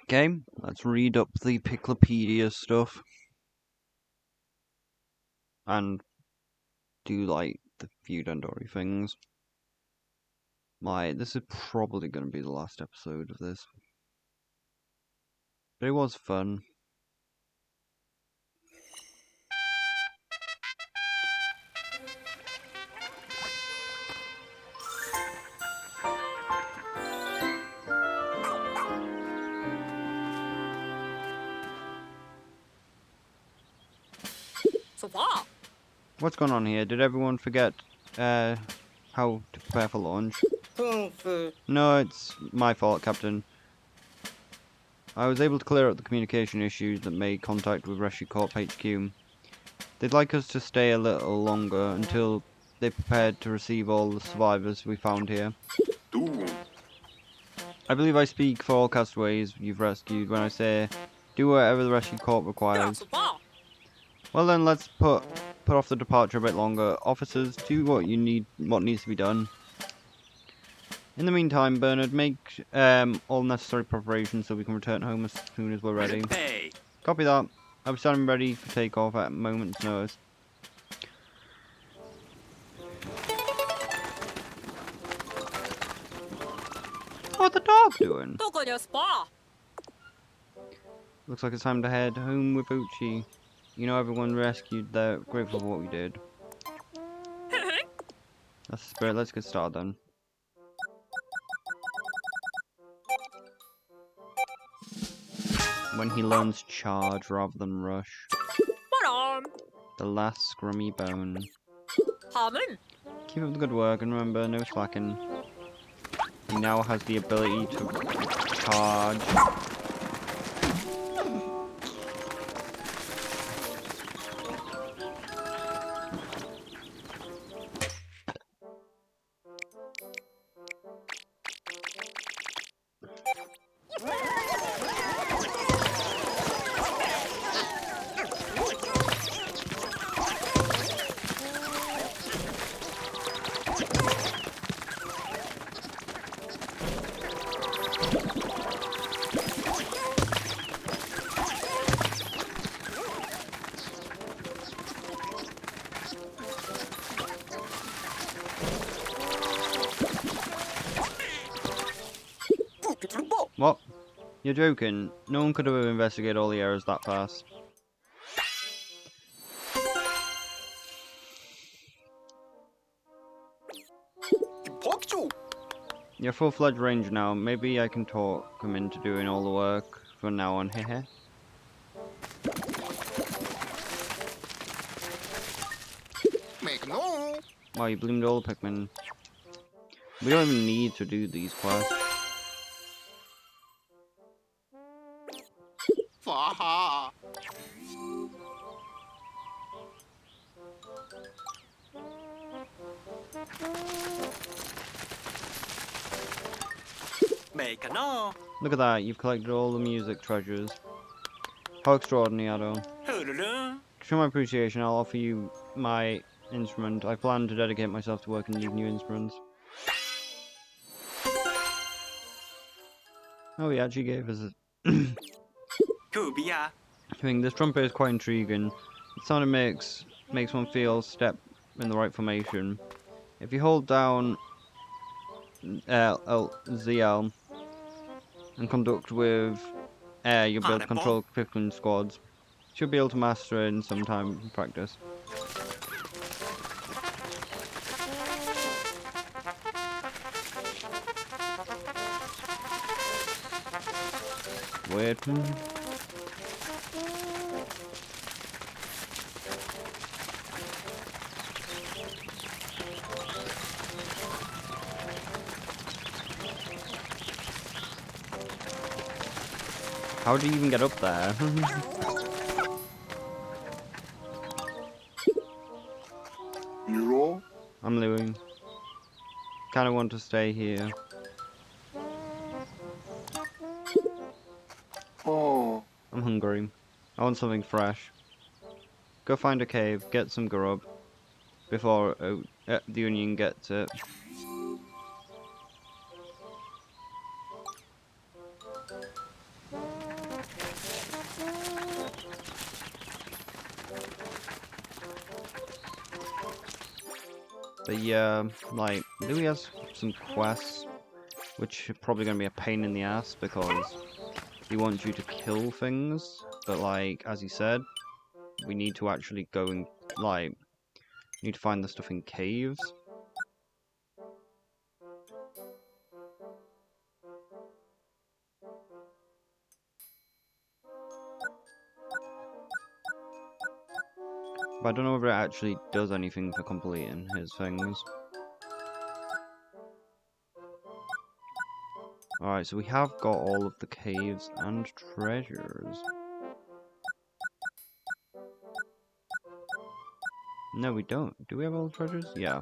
Okay, let's read up the Piclopedia stuff and do like the feud and Dory things. This is probably going to be the last episode of this, but it was fun. So far. What's going on here? Did everyone forget how to prepare for launch? No, it's my fault, Captain. I was able to clear up the communication issues that made contact with Rescue Corp HQ. They'd like us to stay a little longer until they're prepared to receive all the survivors we found here. I believe I speak for all castaways you've rescued when I say, do whatever the Rescue Corp requires. So far. Well then, let's put off the departure a bit longer. Officers, do what needs to be done. In the meantime, Bernard, make all necessary preparations so we can return home as soon as we're ready. Copy that. I'll be standing ready for takeoff at a moment's notice. What's the dog doing? Spa. Looks like it's time to head home with Uchi. You know, everyone rescued, they're grateful for what we did. That's the spirit, let's get started then. When he learns charge rather than rush. The last scrummy bone. Keep up the good work and remember, no slacking. He now has the ability to charge. What? You're joking? No one could have investigated all the errors that fast. You're a full-fledged ranger now. Maybe I can talk him into doing all the work from now on, hehe. Wow, you bloomed all the pikmin. We don't even need to do these quests. Look at that, you've collected all the music treasures. How extraordinary, To show my appreciation, I'll offer you my instrument. I plan to dedicate myself to working these new instruments. Oh, he actually gave us a... I think this trumpet is quite intriguing. The sound it makes one feel step in the right formation. If you hold down ZL and conduct with air, you'll be able to control 15 squads. Should be able to master it in some time in practice. Wait. How do you even get up there? I'm Louis. Kinda want to stay here. I'm hungry. I want something fresh. Go find a cave, get some grub, before the onion gets it. But yeah, like, Louis has some quests, which are probably going to be a pain in the ass because he wants you to kill things. But like, as he said, we need to actually go and, like, need to find the stuff in caves. But I don't know whether it actually does anything for completing his things. Alright, so we have got all of the caves and treasures. No, we don't. Do we have all the treasures? Yeah.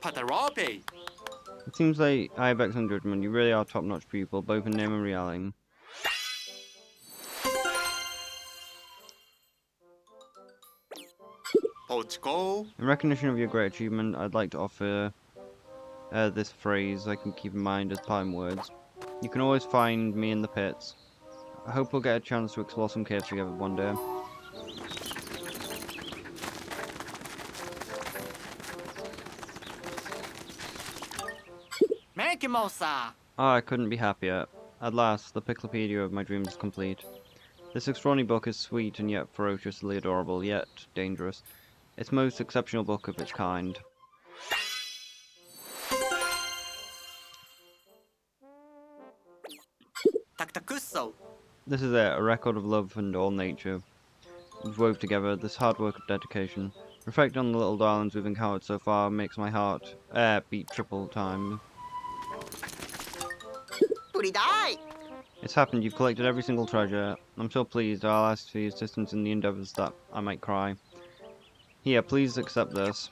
Patarape. It seems like I have excellent judgment. You really are top-notch people, both in name and reality. Pochko. In recognition of your great achievement, I'd like to offer this phrase I can keep in mind as parting words. You can always find me in the pits. I hope we'll get a chance to explore some caves together one day. Merkimosa. Ah, I couldn't be happier. At last, the Piclopedia of my dreams is complete. This extraordinary book is sweet and yet ferociously adorable, yet dangerous. It's most exceptional book of its kind. Taktakuso. This is it, a record of love and all nature. We've wove together this hard work of dedication. Reflecting on the little darlings we've encountered so far makes my heart beat triple time. Puridai. It's happened, you've collected every single treasure. I'm so pleased, I'll ask for your assistance in the endeavours that I might cry. Here, please accept this.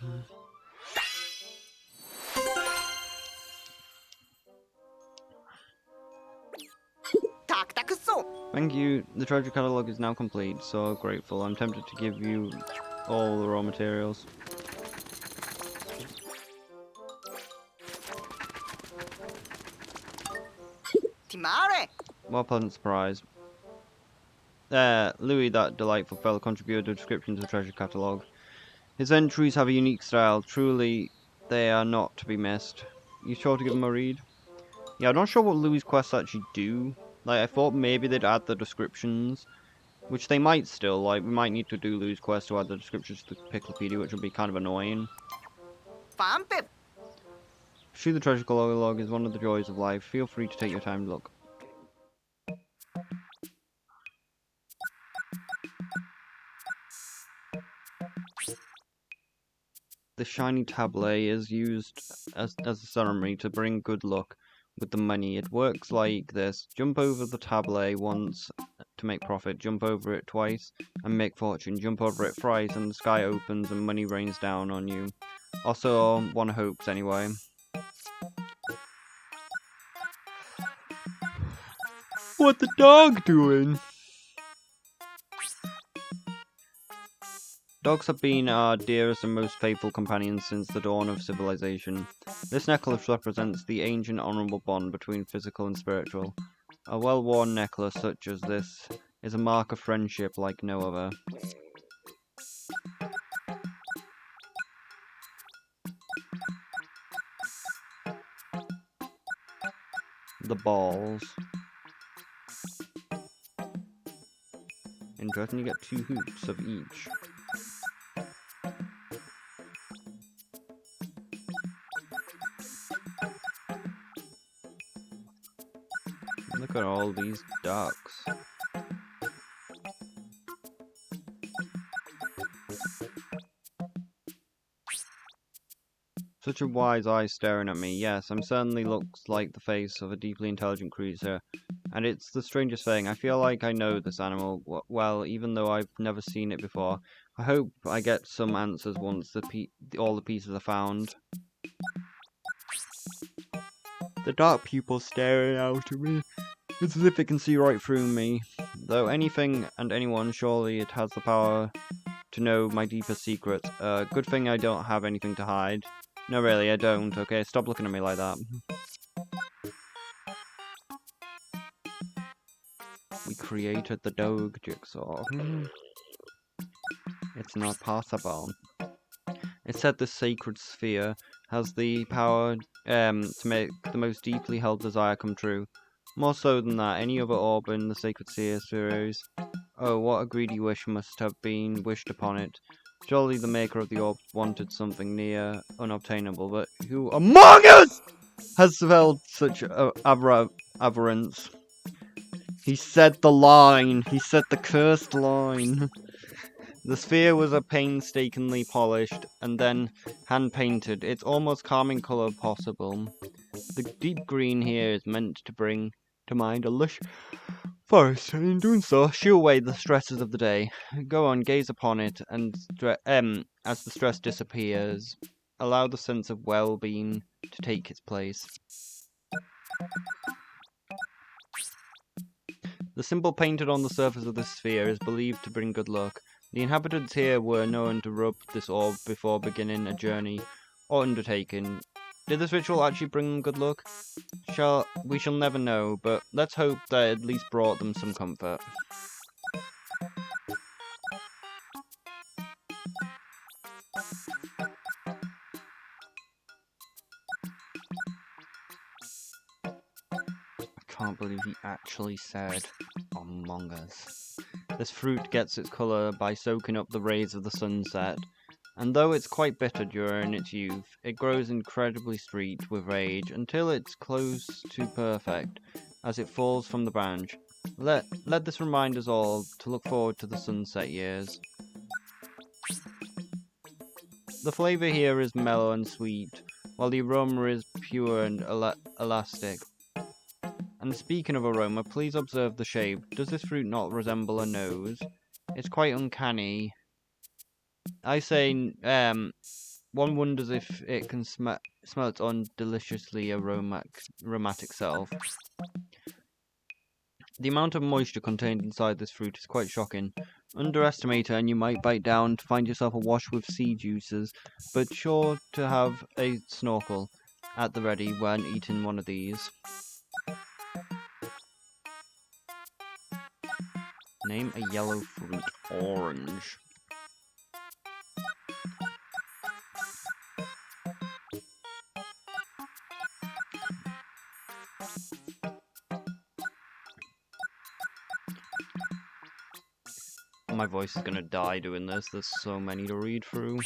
Taktakuso. Thank you, the treasure catalogue is now complete, so grateful. I'm tempted to give you all the raw materials. Timare. What a pleasant surprise. Louis, that delightful fellow, contributed a description to the treasure catalogue. His entries have a unique style. Truly, they are not to be missed. You sure to give him a read? Yeah, I'm not sure what Louis' quests actually do. Like, I thought maybe they'd add the descriptions, which they might still. Like, we might need to do Louis' quest to add the descriptions to the Piclopedia, which would be kind of annoying. Fampe. Pursue the treasure catalogue is one of the joys of life. Feel free to take your time to look. The shiny tablet is used as a ceremony to bring good luck with the money. It works like this. Jump over the tablet once to make profit. Jump over it twice and make fortune. Jump over it thrice and the sky opens and money rains down on you. Also, one hopes anyway. What the dog doing? Dogs have been our dearest and most faithful companions since the dawn of civilization. This necklace represents the ancient honorable bond between physical and spiritual. A well-worn necklace such as this is a mark of friendship like no other. The balls. Interesting, you get 2 hoops of each. Look at all these ducks. Such a wise eye staring at me. Yes, I'm certainly looks like the face of a deeply intelligent creature. And it's the strangest thing. I feel like I know this animal well, even though I've never seen it before. I hope I get some answers once all the pieces are found. The dark pupils staring out at me. It's as if it can see right through me. Though anything and anyone, surely it has the power to know my deepest secrets. Good thing I don't have anything to hide. No, really, I don't. Okay, stop looking at me like that. We created the dog jigsaw. It's not possible. It said this sacred sphere has the power to make the most deeply held desire come true. More so than that, any other orb in the sacred series. Oh, what a greedy wish must have been wished upon it. Surely the maker of the orb wanted something near unobtainable, but who among us has felt such avarice? He said the line. He said the cursed line. The sphere was painstakingly polished and then hand-painted, its almost calming colour possible. The deep green here is meant to bring to mind a lush forest, and in doing so, shoo away the stresses of the day. Go on, gaze upon it, and as the stress disappears, allow the sense of well-being to take its place. The symbol painted on the surface of this sphere is believed to bring good luck. The inhabitants here were known to rub this orb before beginning a journey or undertaking. Did this ritual actually bring them good luck? We shall never know, but let's hope that it at least brought them some comfort. I can't believe he actually said Among Us. This fruit gets its colour by soaking up the rays of the sunset, and though it's quite bitter during its youth, it grows incredibly sweet with age until it's close to perfect as it falls from the branch. Let this remind us all to look forward to the sunset years. The flavour here is mellow and sweet, while the aroma is pure and elastic. And speaking of aroma, please observe the shape. Does this fruit not resemble a nose? It's quite uncanny. I say, one wonders if it can smell its own deliciously aromatic self. The amount of moisture contained inside this fruit is quite shocking. Underestimate it and you might bite down to find yourself awash with sea juices, but sure to have a snorkel at the ready when eating one of these. Name a yellow fruit. Orange. My voice is gonna die doing this. There's so many to read through.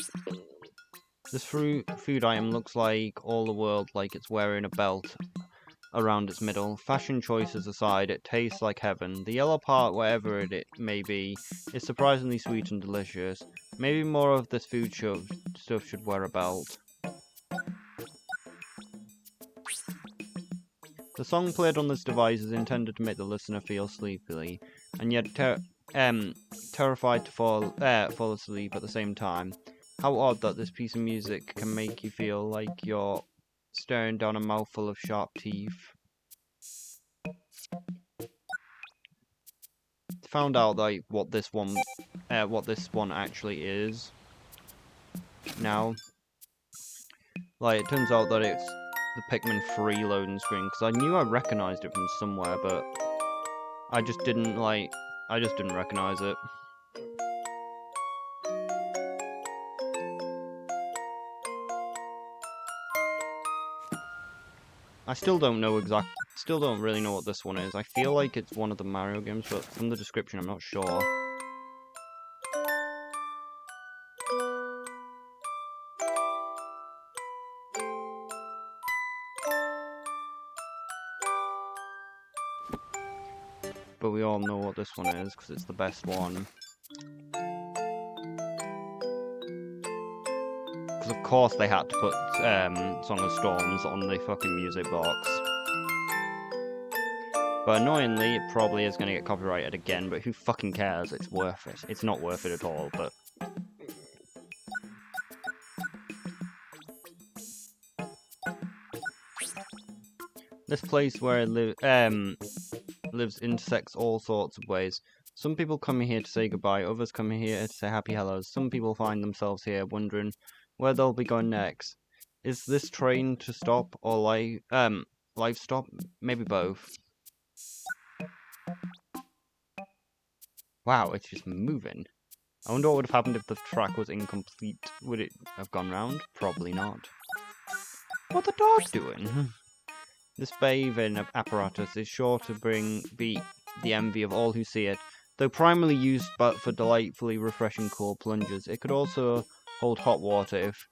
This food item looks like all the world like it's wearing a belt around its middle. Fashion choices aside, it tastes like heaven. The yellow part, whatever it may be, is surprisingly sweet and delicious. Maybe more of this food stuff should wear a belt. The song played on this device is intended to make the listener feel sleepily, and yet terrified to fall asleep at the same time. How odd that this piece of music can make you feel like you're staring down a mouthful of sharp teeth. Found out like what this one actually is. Now, like it turns out that it's the Pikmin 3 loading screen, because I knew I recognized it from somewhere, but I just didn't recognize it. I still don't really know what this one is. I feel like it's one of the Mario games, but from the description I'm not sure. But we all know what this one is, because it's the best one. Because of course they had to put Song of Storms on the fucking music box. But annoyingly, it probably is going to get copyrighted again, but who fucking cares? It's worth it. It's not worth it at all, but... This place where it lives intersects all sorts of ways. Some people come here to say goodbye, others come here to say happy hellos. Some people find themselves here wondering where they'll be going next. Is this train to stop or live stop? Maybe both. Wow, it's just moving. I wonder what would have happened if the track was incomplete. Would it have gone round? Probably not. What the dog doing? This bathing apparatus is sure to be the envy of all who see it. Though primarily used but for delightfully refreshing cool plunges, it could also hold hot water if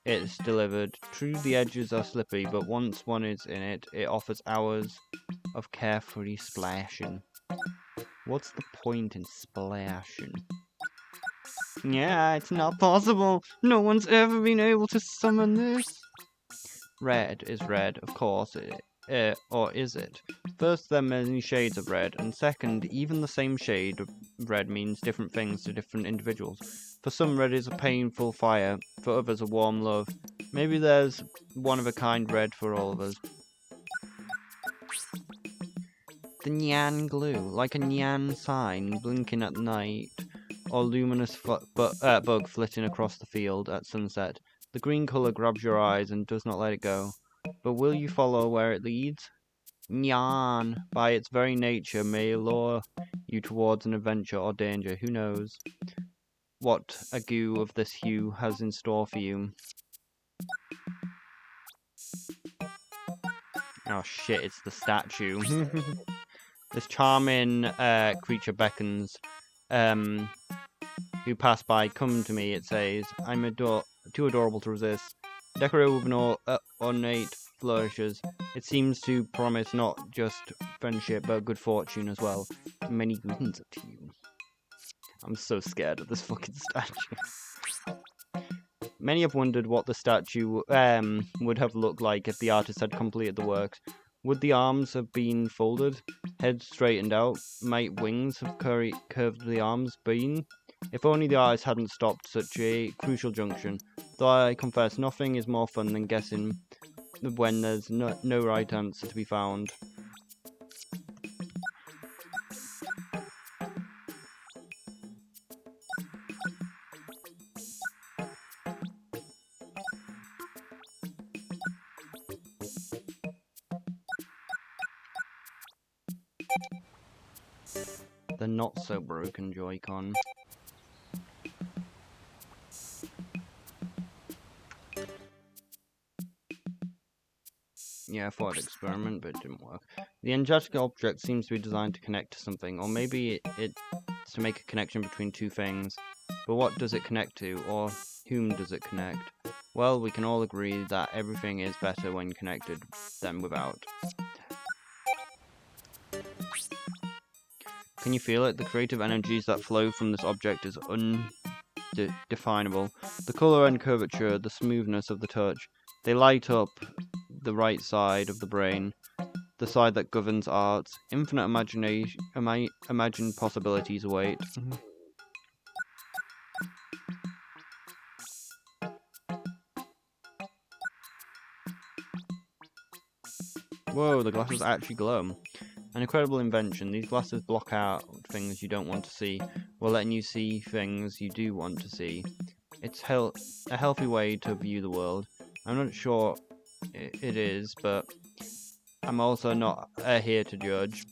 it's delivered. True, the edges are slippery, but once one is in it, it offers hours of carefree splashing. What's the point in splashing? Yeah, it's not possible. No one's ever been able to summon this. Red is red, of course, or is it? First, there are many shades of red, and second, even the same shade of red means different things to different individuals. For some, red is a painful fire, for others, a warm love. Maybe there's one-of-a-kind red for all of us. The Nyan glue, like a Nyan sign blinking at night, or luminous bug flitting across the field at sunset. The green colour grabs your eyes and does not let it go. But will you follow where it leads? Nyan, by its very nature, may lure you towards an adventure or danger. Who knows what a goo of this hue has in store for you? Oh shit, it's the statue. This charming creature beckons who pass by. Come to me, it says. I'm too adorable to resist. Decorated with an ornate flourishes, it seems to promise not just friendship but good fortune as well. Many greetings to you. I'm so scared of this fucking statue. Many have wondered what the statue would have looked like if the artist had completed the works. Would the arms have been folded, head straightened out? Might wings have curved the arms been? If only the artist hadn't stopped such a crucial junction. Though I confess, nothing is more fun than guessing when there's no right answer to be found. The not so broken Joy-Con. Yeah, I thought I'd experiment, but it didn't work. The angelic object seems to be designed to connect to something, or maybe it's to make a connection between two things. But what does it connect to, or whom does it connect? Well, we can all agree that everything is better when connected than without. Can you feel it? The creative energies that flow from this object is undefinable. The colour and curvature, the smoothness of the touch, they light up the right side of the brain, the side that governs art. Infinite imagined possibilities await. Whoa, the glasses actually glow. An incredible invention. These glasses block out things you don't want to see, while letting you see things you do want to see. It's a healthy way to view the world. I'm not sure it is, but I'm also not here to judge.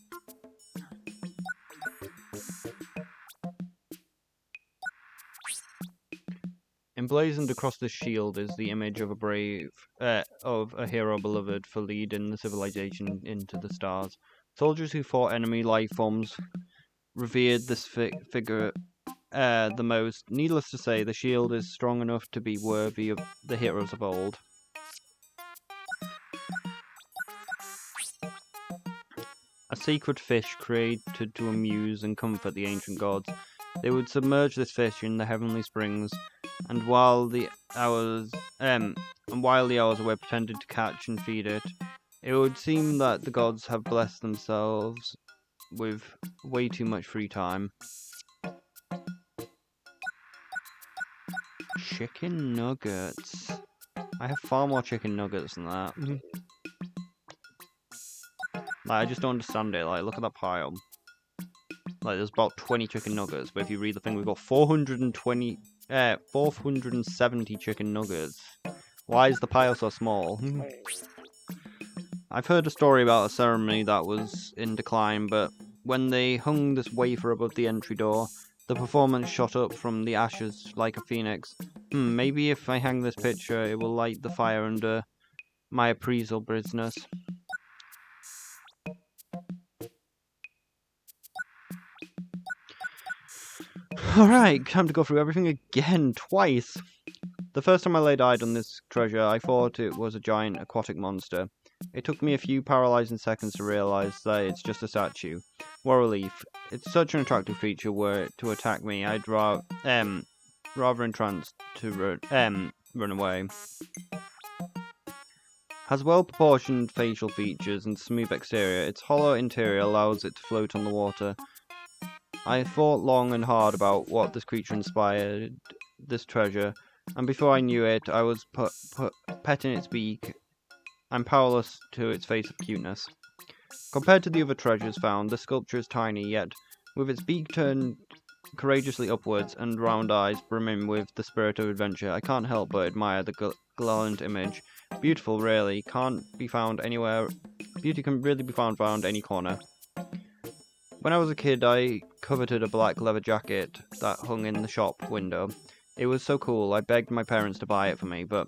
Emblazoned across this shield is the image of a hero beloved for leading the civilization into the stars. Soldiers who fought enemy life forms revered this figure the most. Needless to say, the shield is strong enough to be worthy of the heroes of old. A sacred fish created to amuse and comfort the ancient gods. They would submerge this fish in the heavenly springs, and while the hours were pretended to catch and feed it, it would seem that the gods have blessed themselves with way too much free time. Chicken nuggets. I have far more chicken nuggets than that. Like, I just don't understand it. Like, look at that pile. Like, there's about 20 chicken nuggets, but if you read the thing, we've got 470 chicken nuggets. Why is the pile so small? I've heard a story about a ceremony that was in decline, but when they hung this wafer above the entry door, the performance shot up from the ashes like a phoenix. Maybe if I hang this picture, it will light the fire under my appraisal business. Alright, time to go through everything again, twice. The first time I laid eyes on this treasure, I thought it was a giant aquatic monster. It took me a few paralyzing seconds to realize that it's just a statue. What a relief. It's such an attractive creature were it to attack me, I'd rather entranced to run away. Has well-proportioned facial features and smooth exterior, its hollow interior allows it to float on the water. I thought long and hard about what this creature inspired this treasure, and before I knew it, I was petting its beak. I'm powerless to its face of cuteness. Compared to the other treasures found, the sculpture is tiny, yet with its beak turned courageously upwards and round eyes brimming with the spirit of adventure, I can't help but admire the gallant image. Beautiful, really, can't be found anywhere. Beauty can really be found any corner. When I was a kid, I coveted a black leather jacket that hung in the shop window. It was so cool, I begged my parents to buy it for me, but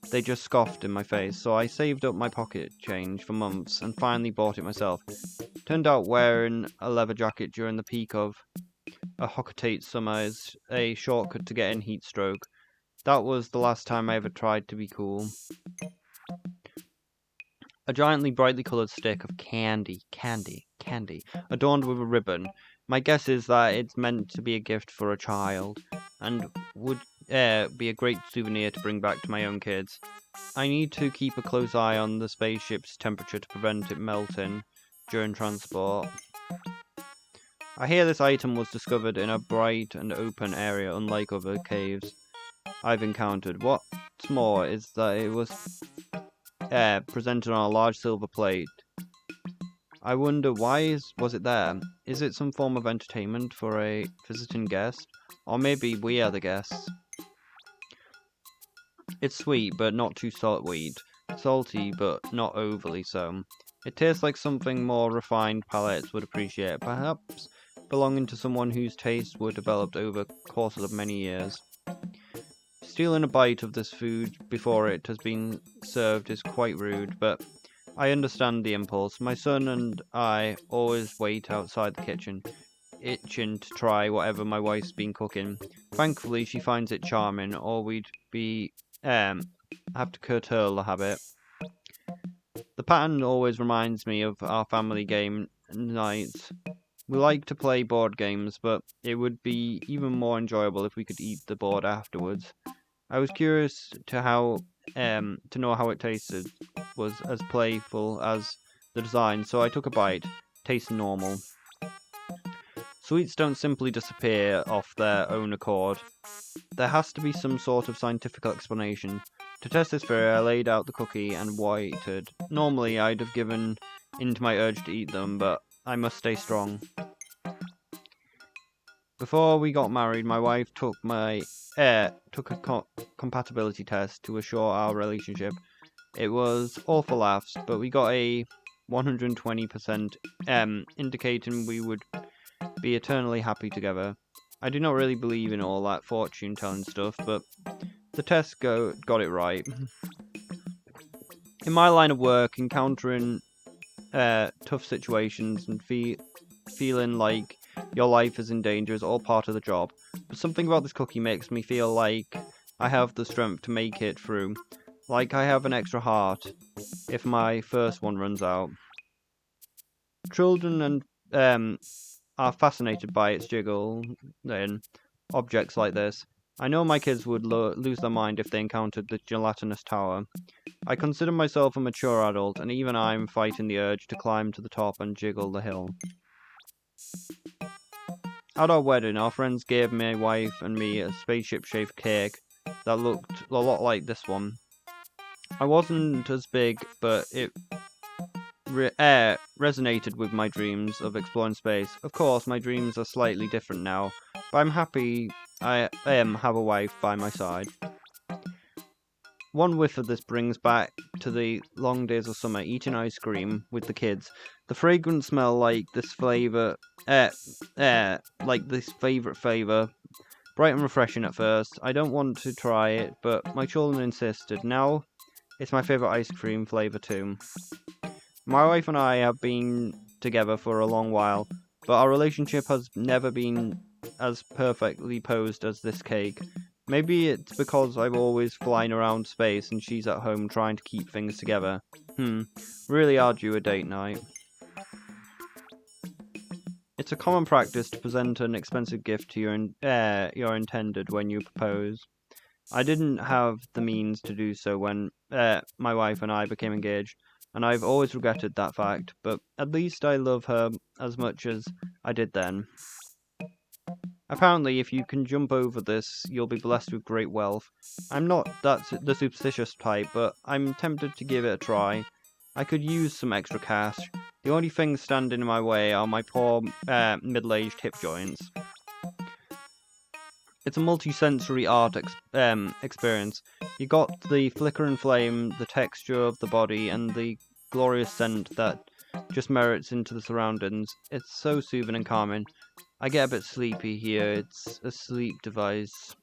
they just scoffed in my face, so I saved up my pocket change for months and finally bought it myself. Turned out wearing a leather jacket during the peak of a Hocketate summer is a shortcut to getting heat stroke. That was the last time I ever tried to be cool. A giantly brightly coloured stick of candy, adorned with a ribbon. My guess is that it's meant to be a gift for a child, and would be a great souvenir to bring back to my own kids. I need to keep a close eye on the spaceship's temperature to prevent it melting during transport. I hear this item was discovered in a bright and open area unlike other caves I've encountered. What's more is that it was presented on a large silver plate. I wonder why was it there? Is it some form of entertainment for a visiting guest? Or maybe we are the guests. It's sweet, but not too sweet. Salty, but not overly so. It tastes like something more refined palates would appreciate, perhaps belonging to someone whose taste were developed over the course of many years. Stealing a bite of this food before it has been served is quite rude, but I understand the impulse. My son and I always wait outside the kitchen, itching to try whatever my wife's been cooking. Thankfully, she finds it charming, or we'd have to curtail the habit. The pattern always reminds me of our family game nights. We like to play board games, but it would be even more enjoyable if we could eat the board afterwards. I was curious to know how it tasted. Was as playful as the design, so I took a bite. Tastes normal. Sweets don't simply disappear off their own accord. There has to be some sort of scientific explanation. To test this theory, I laid out the cookie and waited. Normally, I'd have given in to my urge to eat them, but I must stay strong. Before we got married, my wife took a compatibility test to assure our relationship. It was all for laughs, but we got a 120%, indicating we would be eternally happy together. I do not really believe in all that fortune-telling stuff, but the test got it right. In my line of work, encountering tough situations and feeling like your life is in danger is all part of the job. But something about this cookie makes me feel like I have the strength to make it through. Like I have an extra heart if my first one runs out. Children are fascinated by its jiggle in objects like this. I know my kids would lose their mind if they encountered the gelatinous tower. I consider myself a mature adult, and even I'm fighting the urge to climb to the top and jiggle the hill. At our wedding, our friends gave my wife and me a spaceship-shaped cake that looked a lot like this one. I wasn't as big, but it resonated with my dreams of exploring space. Of course, my dreams are slightly different now, but I'm happy I have a wife by my side. One whiff of this brings back to the long days of summer, eating ice cream with the kids. The fragrant smell like this flavor, like this favorite flavor, bright and refreshing at first. I don't want to try it, but my children insisted. Now it's my favorite ice cream flavor too. My wife and I have been together for a long while, but our relationship has never been as perfectly posed as this cake. Maybe it's because I'm always flying around space and she's at home trying to keep things together. Really argue a date night. It's a common practice to present an expensive gift to your intended when you propose. I didn't have the means to do so when my wife and I became engaged, and I've always regretted that fact, but at least I love her as much as I did then. Apparently, if you can jump over this, you'll be blessed with great wealth. I'm not the superstitious type, but I'm tempted to give it a try. I could use some extra cash. The only things standing in my way are my poor, middle-aged hip joints. It's a multi-sensory art experience. You got the flicker and flame, the texture of the body, and the glorious scent that just merits into the surroundings. It's so soothing and calming. I get a bit sleepy here. It's a sleep device.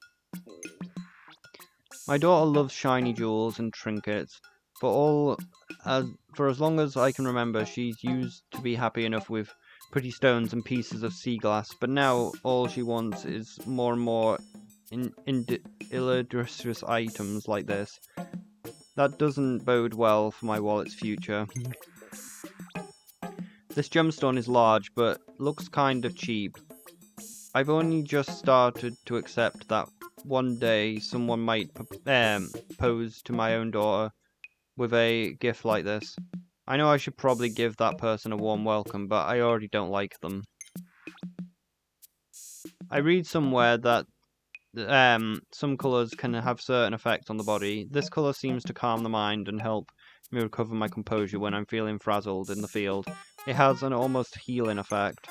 My daughter loves shiny jewels and trinkets. For as long as I can remember, she's used to be happy enough with pretty stones and pieces of sea glass, but now all she wants is more and more illustrious items like this. That doesn't bode well for my wallet's future. This gemstone is large, but looks kind of cheap. I've only just started to accept that one day someone might pose to my own daughter with a gift like this. I know I should probably give that person a warm welcome, but I already don't like them. I read somewhere that some colours can have certain effects on the body. This colour seems to calm the mind and help me recover my composure when I'm feeling frazzled in the field. It has an almost healing effect.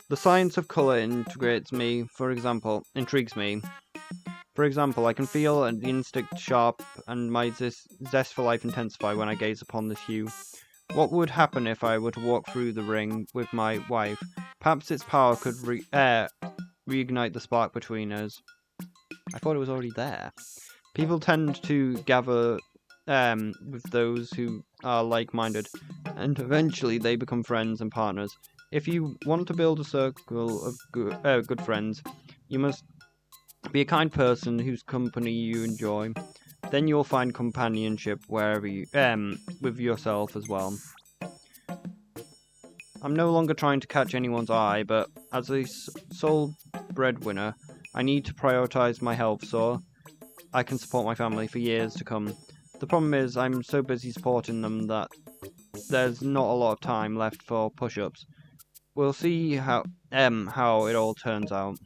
The science of colour intrigues me. For example, I can feel the instinct sharp and my zest for life intensify when I gaze upon this hue. What would happen if I were to walk through the ring with my wife? Perhaps its power could reignite the spark between us. I thought it was already there. People tend to gather with those who are like-minded, and eventually they become friends and partners. If you want to build a circle of good friends, you must be a kind person whose company you enjoy. Then you'll find companionship wherever you with yourself as well. I'm no longer trying to catch anyone's eye, but as a sole breadwinner, I need to prioritize my health so I can support my family for years to come. The problem is I'm so busy supporting them that there's not a lot of time left for push-ups. We'll see how it all turns out.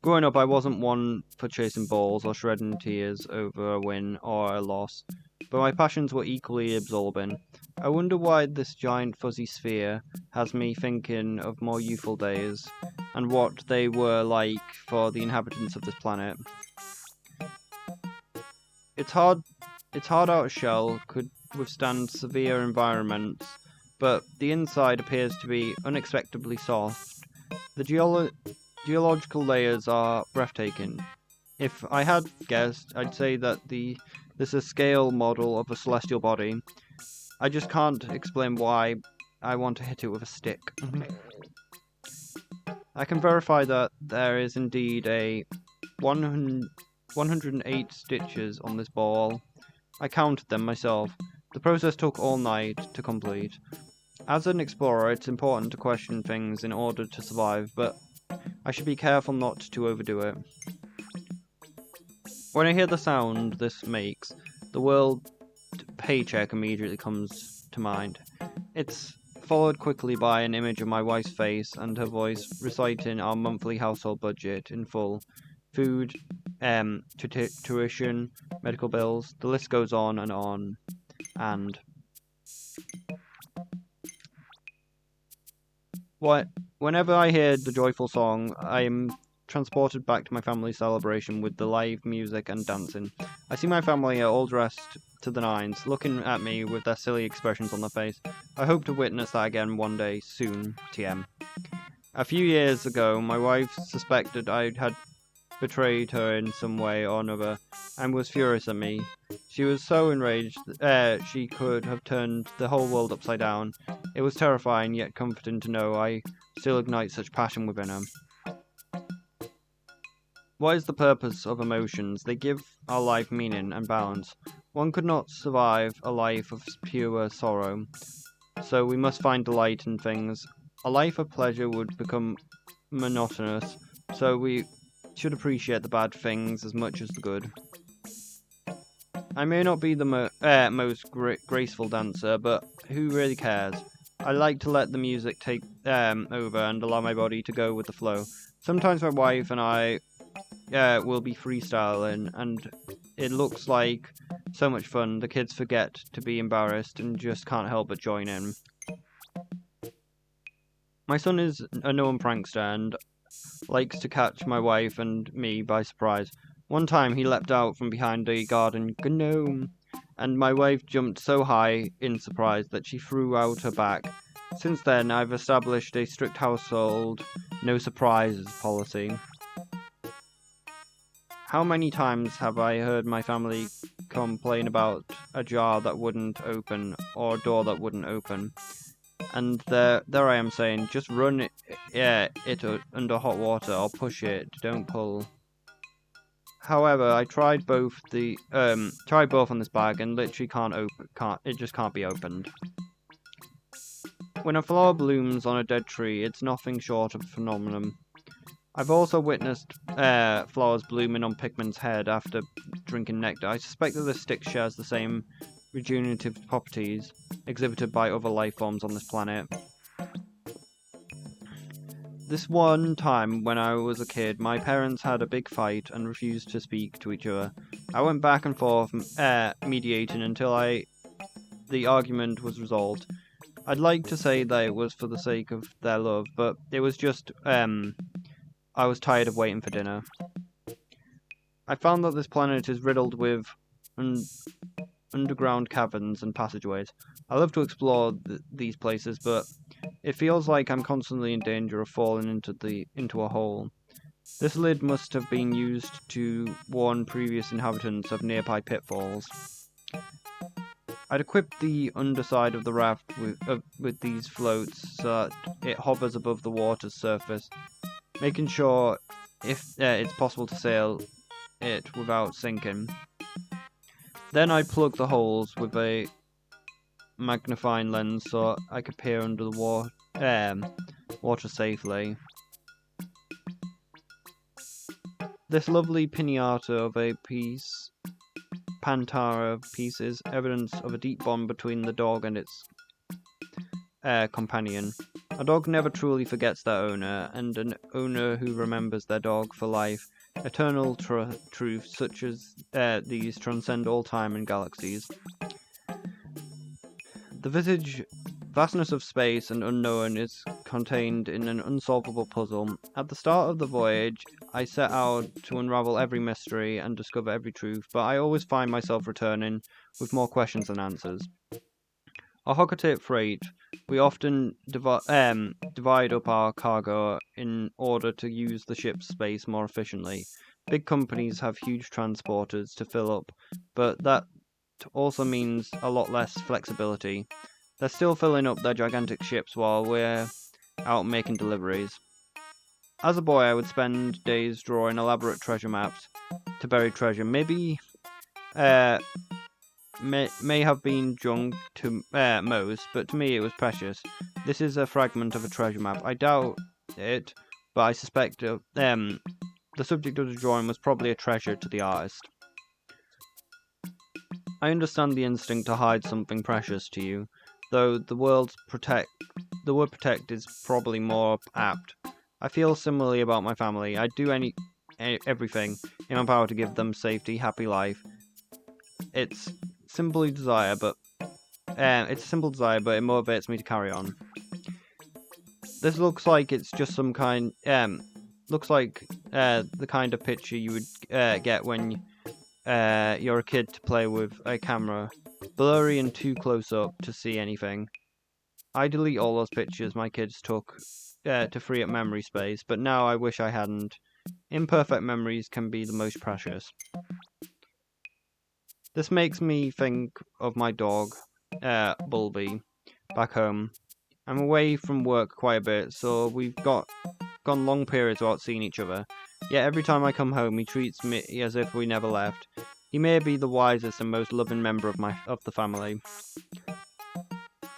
Growing up, I wasn't one for chasing balls or shedding tears over a win or a loss, but my passions were equally absorbing. I wonder why this giant fuzzy sphere has me thinking of more youthful days, and what they were like for the inhabitants of this planet. Its hard outer shell could withstand severe environments, but the inside appears to be unexpectedly soft. The geological layers are breathtaking. If I had guessed, I'd say that this is a scale model of a celestial body. I just can't explain why I want to hit it with a stick. I can verify that there is indeed a 108 stitches on this ball. I counted them myself. The process took all night to complete. As an explorer, it's important to question things in order to survive, but I should be careful not to overdo it. When I hear the sound this makes, the word paycheck immediately comes to mind. It's followed quickly by an image of my wife's face and her voice reciting our monthly household budget in full. Food, tuition, medical bills, the list goes on and on. And whenever I hear the joyful song, I'm transported back to my family celebration with the live music and dancing. I see my family are all dressed to the nines, looking at me with their silly expressions on their face. I hope to witness that again one day soon, TM. A few years ago, my wife suspected I had betrayed her in some way or another, and was furious at me. She was so enraged she could have turned the whole world upside down. It was terrifying, yet comforting to know I still ignite such passion within her. What is the purpose of emotions? They give our life meaning and balance. One could not survive a life of pure sorrow, so we must find delight in things. A life of pleasure would become monotonous, so we should appreciate the bad things as much as the good. I may not be the most graceful dancer, but who really cares? I like to let the music take over and allow my body to go with the flow. Sometimes my wife and I will be freestyling, and it looks like so much fun. The kids forget to be embarrassed and just can't help but join in. My son is a known prankster and likes to catch my wife and me by surprise. One time he leapt out from behind a garden gnome, and my wife jumped so high in surprise that she threw out her back. Since then, I've established a strict household no surprises policy. How many times have I heard my family complain about a jar that wouldn't open or a door that wouldn't open? And there I am saying, just run it under hot water or push it, don't pull. However, I tried both on this bag and literally can't be opened. When a flower blooms on a dead tree, it's nothing short of a phenomenon. I've also witnessed flowers blooming on Pikmin's head after drinking nectar. I suspect that this stick shares the same regenerative properties exhibited by other life forms on this planet. This one time when I was a kid, my parents had a big fight and refused to speak to each other. I went back and forth mediating until the argument was resolved. I'd like to say that it was for the sake of their love, but it was just I was tired of waiting for dinner. I found that this planet is riddled with underground caverns and passageways. I love to explore these places, but it feels like I'm constantly in danger of falling into a hole. This lid must have been used to warn previous inhabitants of nearby pitfalls. I'd equip the underside of the raft with these floats so that it hovers above the water's surface, making sure if it's possible to sail it without sinking. Then I'd plug the holes with a magnifying lens so I could peer under the water safely. This lovely pinata of a piece, Pantara piece, is evidence of a deep bond between the dog and its companion. A dog never truly forgets their owner, and an owner who remembers their dog for life. Eternal truths such as these transcend all time and galaxies. The vastness of space and unknown is contained in an unsolvable puzzle. At the start of the voyage, I set out to unravel every mystery and discover every truth, but I always find myself returning with more questions than answers. Our Hocotip freight, we often divide up our cargo in order to use the ship's space more efficiently. Big companies have huge transporters to fill up, but that also means a lot less flexibility. They're still filling up their gigantic ships while we're out making deliveries. As a boy, I would spend days drawing elaborate treasure maps to buried treasure. Maybe may have been junk to most, but to me it was precious. This is a fragment of a treasure map. I doubt it, but I suspect the subject of the drawing was probably a treasure to the artist. I understand the instinct to hide something precious to you, though the word protect is probably more apt. I feel similarly about my family. I'd do everything in my power to give them safety, happy life. It's a simple desire, but it motivates me to carry on. This looks like it's just some kind. Looks like the kind of picture you would get when you're a kid to play with a camera, blurry and too close up to see anything. I delete all those pictures my kids took to free up memory space, but now I wish I hadn't. Imperfect memories can be the most precious. This makes me think of my dog, Bulby, back home. I'm away from work quite a bit, so we've gone long periods without seeing each other. Yet every time I come home, he treats me as if we never left. He may be the wisest and most loving member of the family.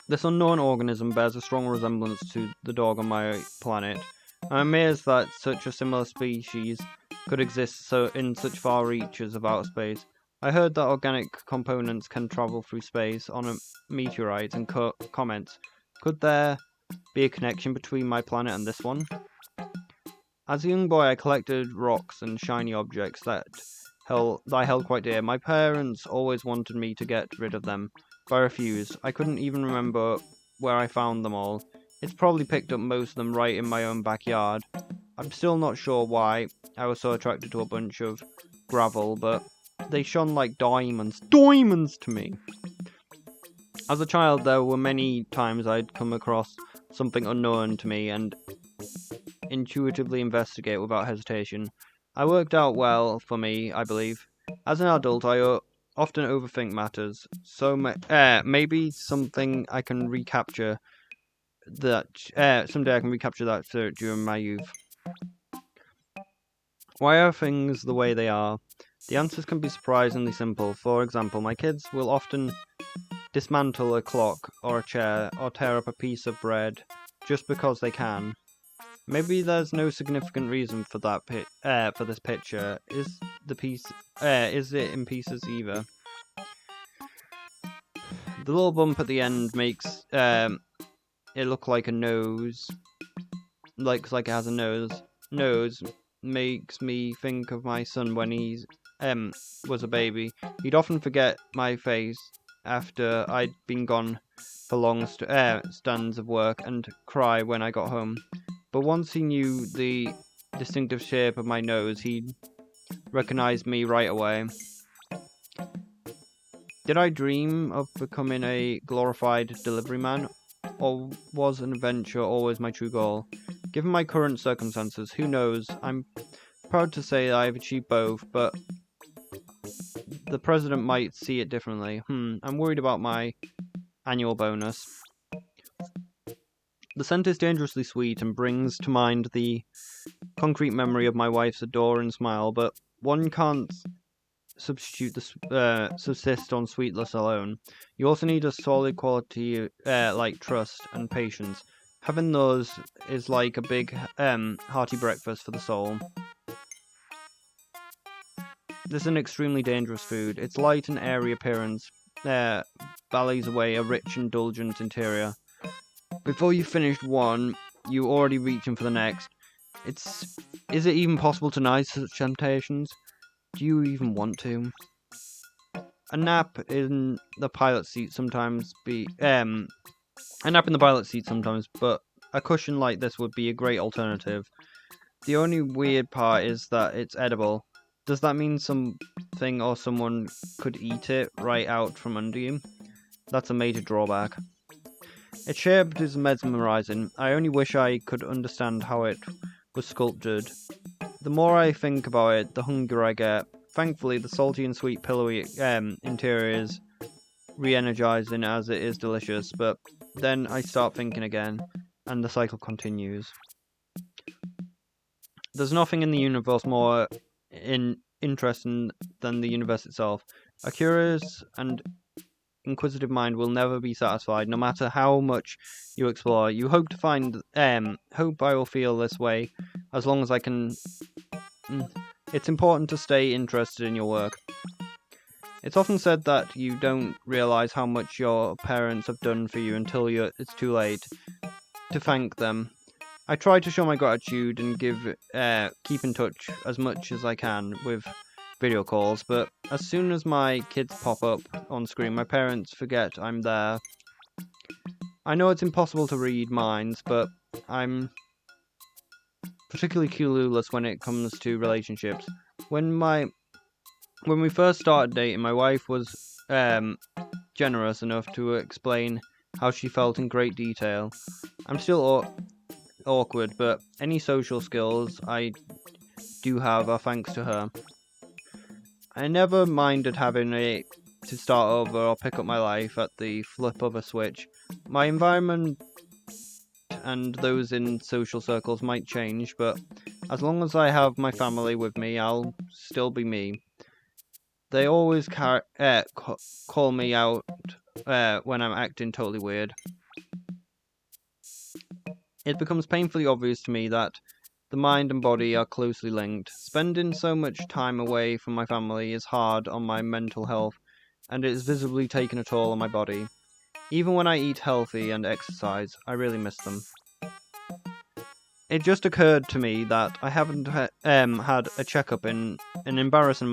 This unknown organism bears a strong resemblance to the dog on my planet. I'm amazed that such a similar species could exist in such far reaches of outer space. I heard that organic components can travel through space on a meteorite and comets. Could there be a connection between my planet and this one? As a young boy, I collected rocks and shiny objects that I held quite dear. My parents always wanted me to get rid of them, but I refused. I couldn't even remember where I found them all. It's probably picked up most of them right in my own backyard. I'm still not sure why I was so attracted to a bunch of gravel, but they shone like diamonds. Diamonds to me! As a child, there were many times I'd come across something unknown to me and intuitively investigate without hesitation. I worked out well for me, I believe. As an adult, I often overthink matters, so maybe something I can recapture that someday I can recapture that spirit during my youth. Why are things the way they are? The answers can be surprisingly simple. For example, my kids will often dismantle a clock or a chair or tear up a piece of bread just because they can. Maybe there's no significant reason for that for this picture. Is it in pieces either? The little bump at the end makes it look like a nose. Looks like it has a nose. Nose makes me think of my son when he was a baby. He'd often forget my face after I'd been gone for long stands of work and cry when I got home. But once he knew the distinctive shape of my nose, he'd recognize me right away. Did I dream of becoming a glorified delivery man, or was an adventure always my true goal? Given my current circumstances, who knows? I'm proud to say that I've achieved both, but the president might see it differently. I'm worried about my annual bonus. The scent is dangerously sweet and brings to mind the concrete memory of my wife's adoring smile, but one can't subsist on sweetness alone. You also need a solid quality like trust and patience. Having those is like a big hearty breakfast for the soul. This is an extremely dangerous food. Its light and airy appearance ballys away a rich, indulgent interior. Before you finished one, you're already reaching for the next. Is it even possible to deny such temptations? Do you even want to? A nap in the pilot seat sometimes, but a cushion like this would be a great alternative. The only weird part is that it's edible. Does that mean something or someone could eat it right out from under you? That's a major drawback. Its shape is mesmerizing. I only wish I could understand how it was sculptured. The more I think about it, the hungrier I get. Thankfully, the salty and sweet pillowy interior is re-energizing as it is delicious, but then I start thinking again, and the cycle continues. There's nothing in the universe more interesting than the universe itself. A curious and inquisitive mind will never be satisfied, no matter how much you explore. You hope I will feel this way as long as I can. It's important to stay interested in your work. It's often said that you don't realize how much your parents have done for you until it's too late to thank them. I try to show my gratitude and keep in touch as much as I can with video calls, but as soon as my kids pop up on screen, my parents forget I'm there. I know it's impossible to read minds, but I'm particularly clueless when it comes to relationships. When we first started dating, my wife was generous enough to explain how she felt in great detail. I'm still awkward, but any social skills I do have are thanks to her. I never minded having to start over or pick up my life at the flip of a switch. My environment and those in social circles might change, but as long as I have my family with me, I'll still be me. They always call me out when I'm acting totally weird. It becomes painfully obvious to me that the mind and body are closely linked. Spending so much time away from my family is hard on my mental health, and it is visibly taking a toll on my body. Even when I eat healthy and exercise, I really miss them. It just occurred to me that I haven't had a checkup in an embarrassing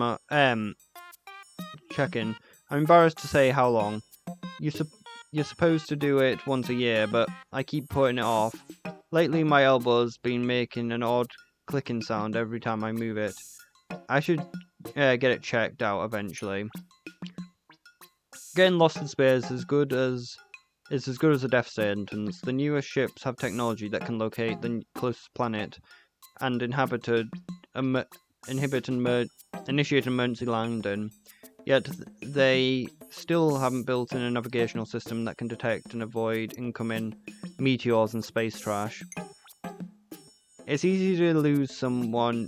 check-in. I'm embarrassed to say how long. You're supposed to do it once a year, but I keep putting it off. Lately, my elbow's been making an odd clicking sound every time I move it. I should get it checked out eventually. Getting lost in space is as good as a death sentence. The newest ships have technology that can locate the closest planet and initiate emergency landing. Yet they still haven't built in a navigational system that can detect and avoid incoming meteors and space trash. It's easy to lose someone's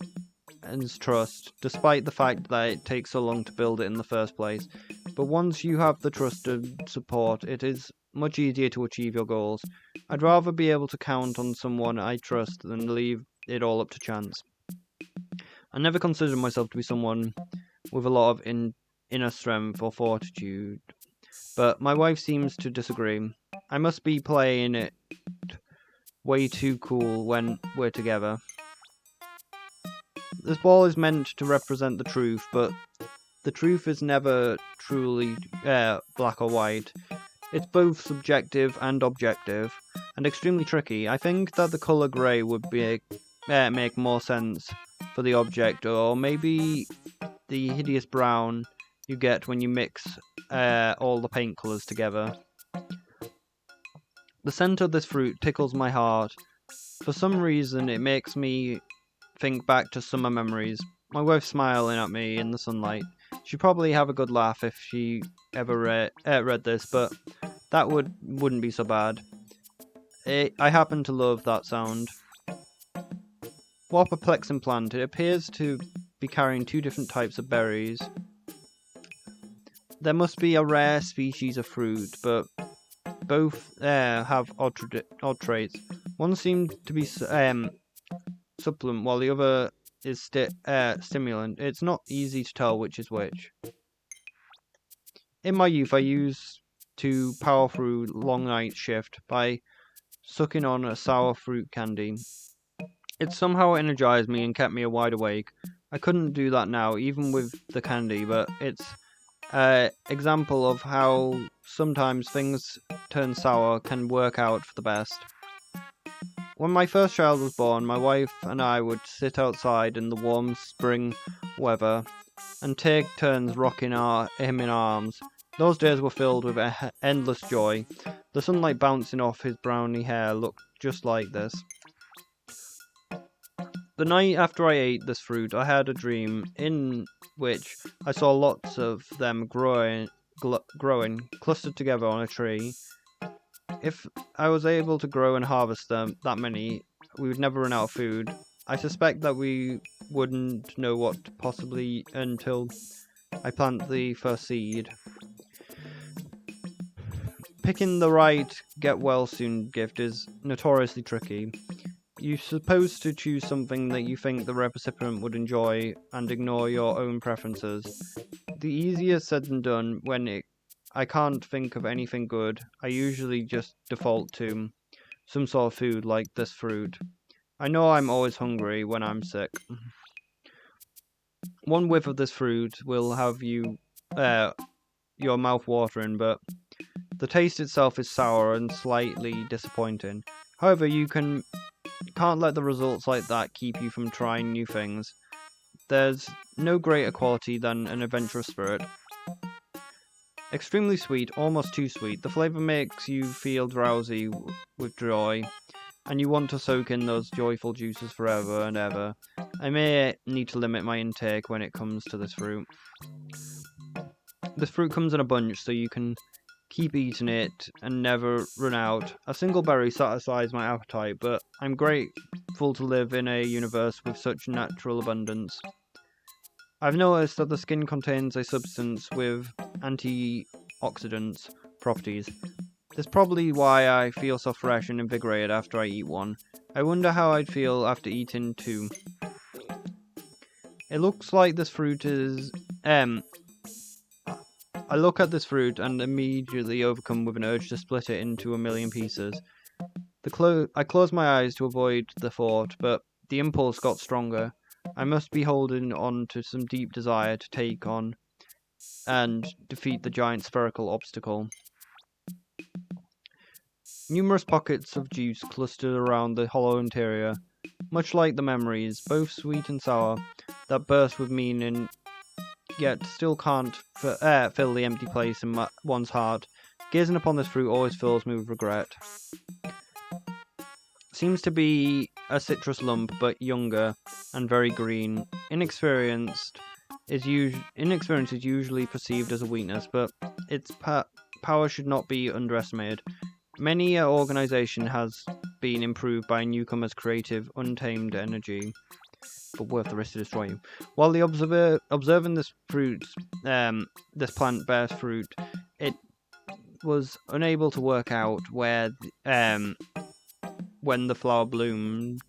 trust, despite the fact that it takes so long to build it in the first place. But once you have the trust and support, it is much easier to achieve your goals. I'd rather be able to count on someone I trust than leave it all up to chance. I never considered myself to be someone with a lot of inner strength or fortitude, but my wife seems to disagree. I must be playing it way too cool when we're together. This ball is meant to represent the truth, but the truth is never truly black or white. It's both subjective and objective, and extremely tricky. I think that the colour grey would make more sense for the object, or maybe the hideous brown you get when you mix all the paint colours together. The scent of this fruit tickles my heart. For some reason, it makes me think back to summer memories. My wife smiling at me in the sunlight. She'd probably have a good laugh if she ever read this, but that wouldn't be so bad. I happen to love that sound. What a perplexing plant. It appears to be carrying two different types of berries. There must be a rare species of fruit, but both have odd traits. One seems to be supplement, while the other is stimulant. It's not easy to tell which is which. In my youth, I used to power through long night shift by sucking on a sour fruit candy. It somehow energized me and kept me wide awake. I couldn't do that now, even with the candy, but it's an example of how sometimes things turn sour can work out for the best. When my first child was born, my wife and I would sit outside in the warm spring weather and take turns rocking him in our arms. Those days were filled with endless joy. The sunlight bouncing off his browny hair looked just like this. The night after I ate this fruit, I had a dream in which I saw lots of them growing, clustered together on a tree. If I was able to grow and harvest them, that many, we would never run out of food. I suspect that we wouldn't know what possibly until I plant the first seed. Picking the right get-well-soon gift is notoriously tricky. You're supposed to choose something that you think the recipient would enjoy and ignore your own preferences. The easier said than done. I can't think of anything good, I usually just default to some sort of food like this fruit. I know I'm always hungry when I'm sick. One whiff of this fruit will have your mouth watering, but the taste itself is sour and slightly disappointing. However, you can't let the results like that keep you from trying new things. There's no greater quality than an adventurous spirit. Extremely sweet, almost too sweet. The flavour makes you feel drowsy with joy, and you want to soak in those joyful juices forever and ever. I may need to limit my intake when it comes to this fruit. This fruit comes in a bunch, so you can keep eating it and never run out. A single berry satisfies my appetite, but I'm grateful to live in a universe with such natural abundance. I've noticed that the skin contains a substance with antioxidants properties. That's probably why I feel so fresh and invigorated after I eat one. I wonder how I'd feel after eating two. It looks like this fruit is... I look at this fruit and immediately overcome with an urge to split it into a million pieces. I close my eyes to avoid the thought, but the impulse got stronger. I must be holding on to some deep desire to take on and defeat the giant spherical obstacle. Numerous pockets of juice clustered around the hollow interior, much like the memories, both sweet and sour, that burst with meaning, yet still can't fill the empty place in one's heart. Gazing upon this fruit always fills me with regret. Seems to be a citrus lump, but younger and very green. Inexperience is usually perceived as a weakness, but its power should not be underestimated. Many an organization has been improved by a newcomer's creative, untamed energy, but worth the risk to destroy you. While the observing this plant bears fruit, it was unable to work out when the flower bloomed.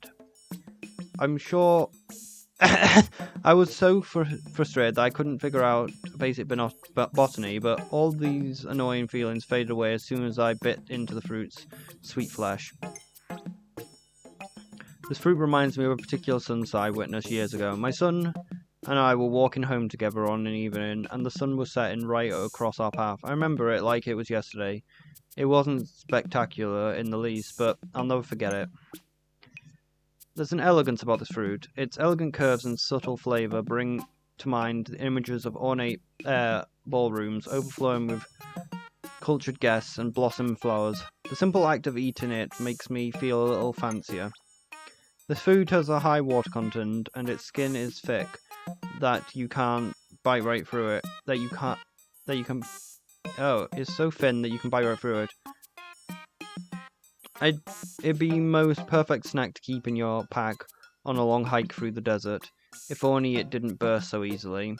I'm sure I was so frustrated that I couldn't figure out basic botany, but all these annoying feelings faded away as soon as I bit into the fruit's sweet flesh. This fruit reminds me of a particular sunset I witnessed years ago. My son and I were walking home together on an evening, and the sun was setting right across our path. I remember it like it was yesterday. It wasn't spectacular in the least, but I'll never forget it. There's an elegance about this fruit. Its elegant curves and subtle flavour bring to mind images of ornate ballrooms overflowing with cultured guests and blossom flowers. The simple act of eating it makes me feel a little fancier. This food has a high water content, and its skin is thick, that you can't bite right through it. It's so thin that you can bite right through it. It'd be most perfect snack to keep in your pack on a long hike through the desert, if only it didn't burst so easily.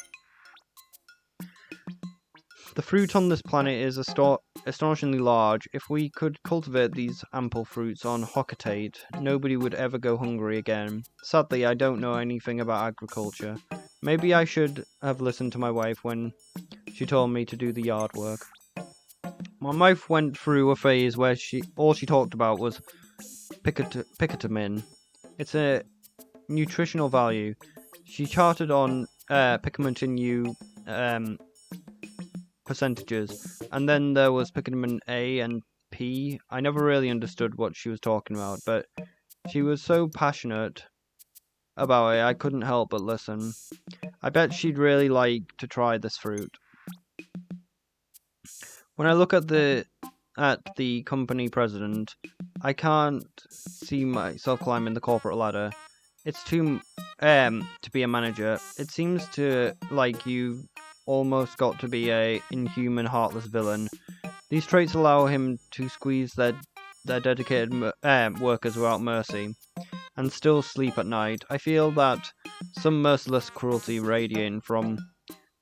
The fruit on this planet is astonishingly large. If we could cultivate these ample fruits on Hocketate, nobody would ever go hungry again. Sadly, I don't know anything about agriculture. Maybe I should have listened to my wife when she told me to do the yard work. My wife went through a phase where all she talked about was pikmin. It's a nutritional value. She charted on pikmin in new percentages, and then there was pikmin A and P. I never really understood what she was talking about, but she was so passionate about it I couldn't help but listen. I bet she'd really like to try this fruit. When I look at the company president, I can't see myself climbing the corporate ladder. It's too to be a manager. It seems to like you've almost got to be a inhuman, heartless villain. These traits allow him to squeeze their dedicated workers without mercy, and still sleep at night. I feel that some merciless cruelty radiating from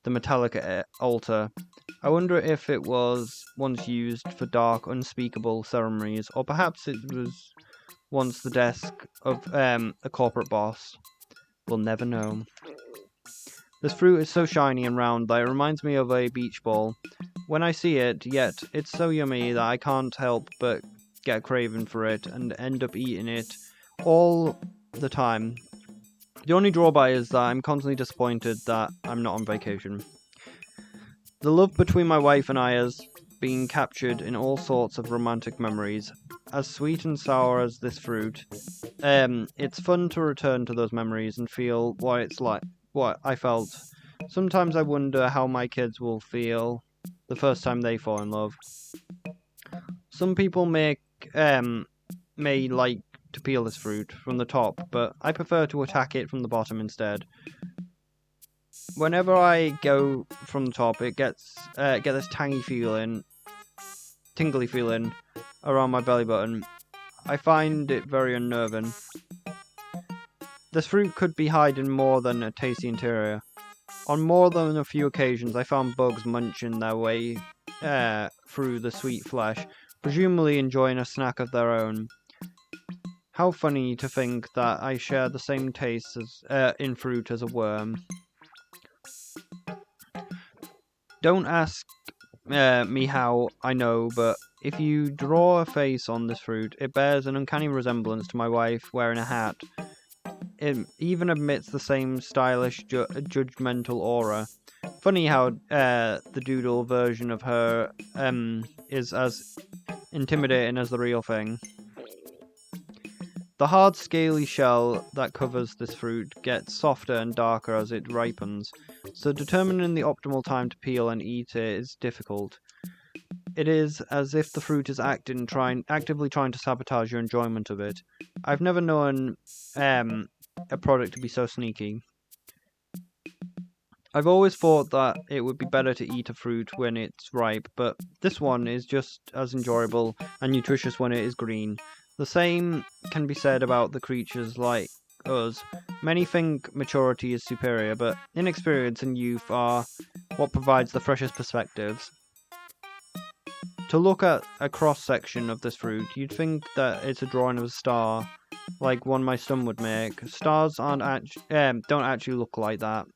the metallic altar. I wonder if it was once used for dark, unspeakable ceremonies, or perhaps it was once the desk of a corporate boss. We'll never know. This fruit is so shiny and round that it reminds me of a beach ball. When I see it, yet it's so yummy that I can't help but get a craving for it and end up eating it all the time. The only drawback is that I'm constantly disappointed that I'm not on vacation. The love between my wife and I has been captured in all sorts of romantic memories. As sweet and sour as this fruit, it's fun to return to those memories and feel what it's like, what I felt. Sometimes I wonder how my kids will feel the first time they fall in love. Some people may like to peel this fruit from the top, but I prefer to attack it from the bottom instead. Whenever I go from the top, it gets get this tingly feeling around my belly button. I find it very unnerving. This fruit could be hiding more than a tasty interior. On more than a few occasions, I found bugs munching their way through the sweet flesh, presumably enjoying a snack of their own. How funny to think that I share the same taste in fruit as a worm. Don't ask me how I know, but if you draw a face on this fruit, it bears an uncanny resemblance to my wife wearing a hat. It even emits the same stylish, judgmental aura. Funny how the doodle version of her is as intimidating as the real thing. The hard, scaly shell that covers this fruit gets softer and darker as it ripens, so determining the optimal time to peel and eat it is difficult. It is as if the fruit is actively trying to sabotage your enjoyment of it. I've never known a product to be so sneaky. I've always thought that it would be better to eat a fruit when it's ripe, but this one is just as enjoyable and nutritious when it is green. The same can be said about the creatures like us. Many think maturity is superior, but inexperience and youth are what provides the freshest perspectives. To look at a cross-section of this fruit, you'd think that it's a drawing of a star, like one my son would make. Stars don't actually look like that,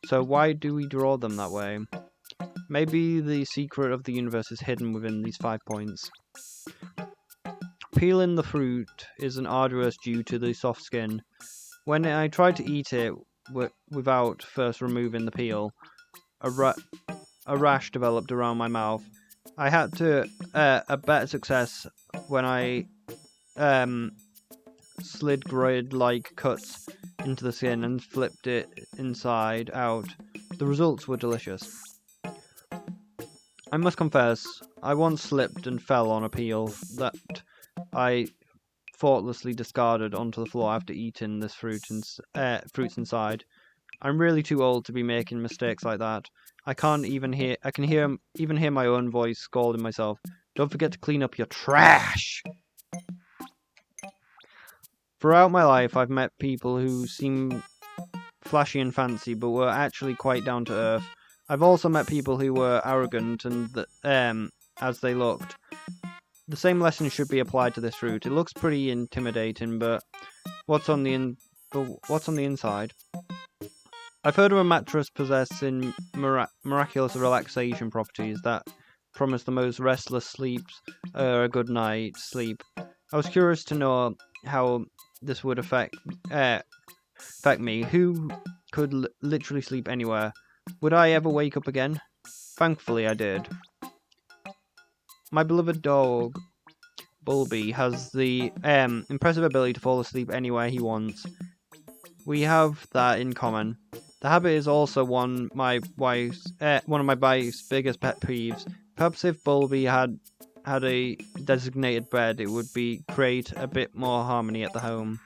so why do we draw them that way? Maybe the secret of the universe is hidden within these 5 points. Peeling the fruit is an arduous due to the soft skin. When I tried to eat it without first removing the peel, a rash developed around my mouth. I had to a better success when I slid grid-like cuts into the skin and flipped it inside out. The results were delicious. I must confess, I once slipped and fell on a peel that I thoughtlessly discarded onto the floor after eating this fruits inside. I'm really too old to be making mistakes like that. I can even hear my own voice scolding myself. Don't forget to clean up your trash. Throughout my life, I've met people who seem flashy and fancy, but were actually quite down to earth. I've also met people who were arrogant and as they looked. The same lesson should be applied to this fruit. It looks pretty intimidating, but what's on the inside? I've heard of a mattress possessing miraculous relaxation properties that promise the most restless sleeps a good night's sleep. I was curious to know how this would affect me, who could literally sleep anywhere. Would I ever wake up again? Thankfully, I did. My beloved dog, Bulby, has the impressive ability to fall asleep anywhere he wants. We have that in common. The habit is also one of my wife's biggest pet peeves. Perhaps if Bulby had a designated bed, it would create a bit more harmony at the home.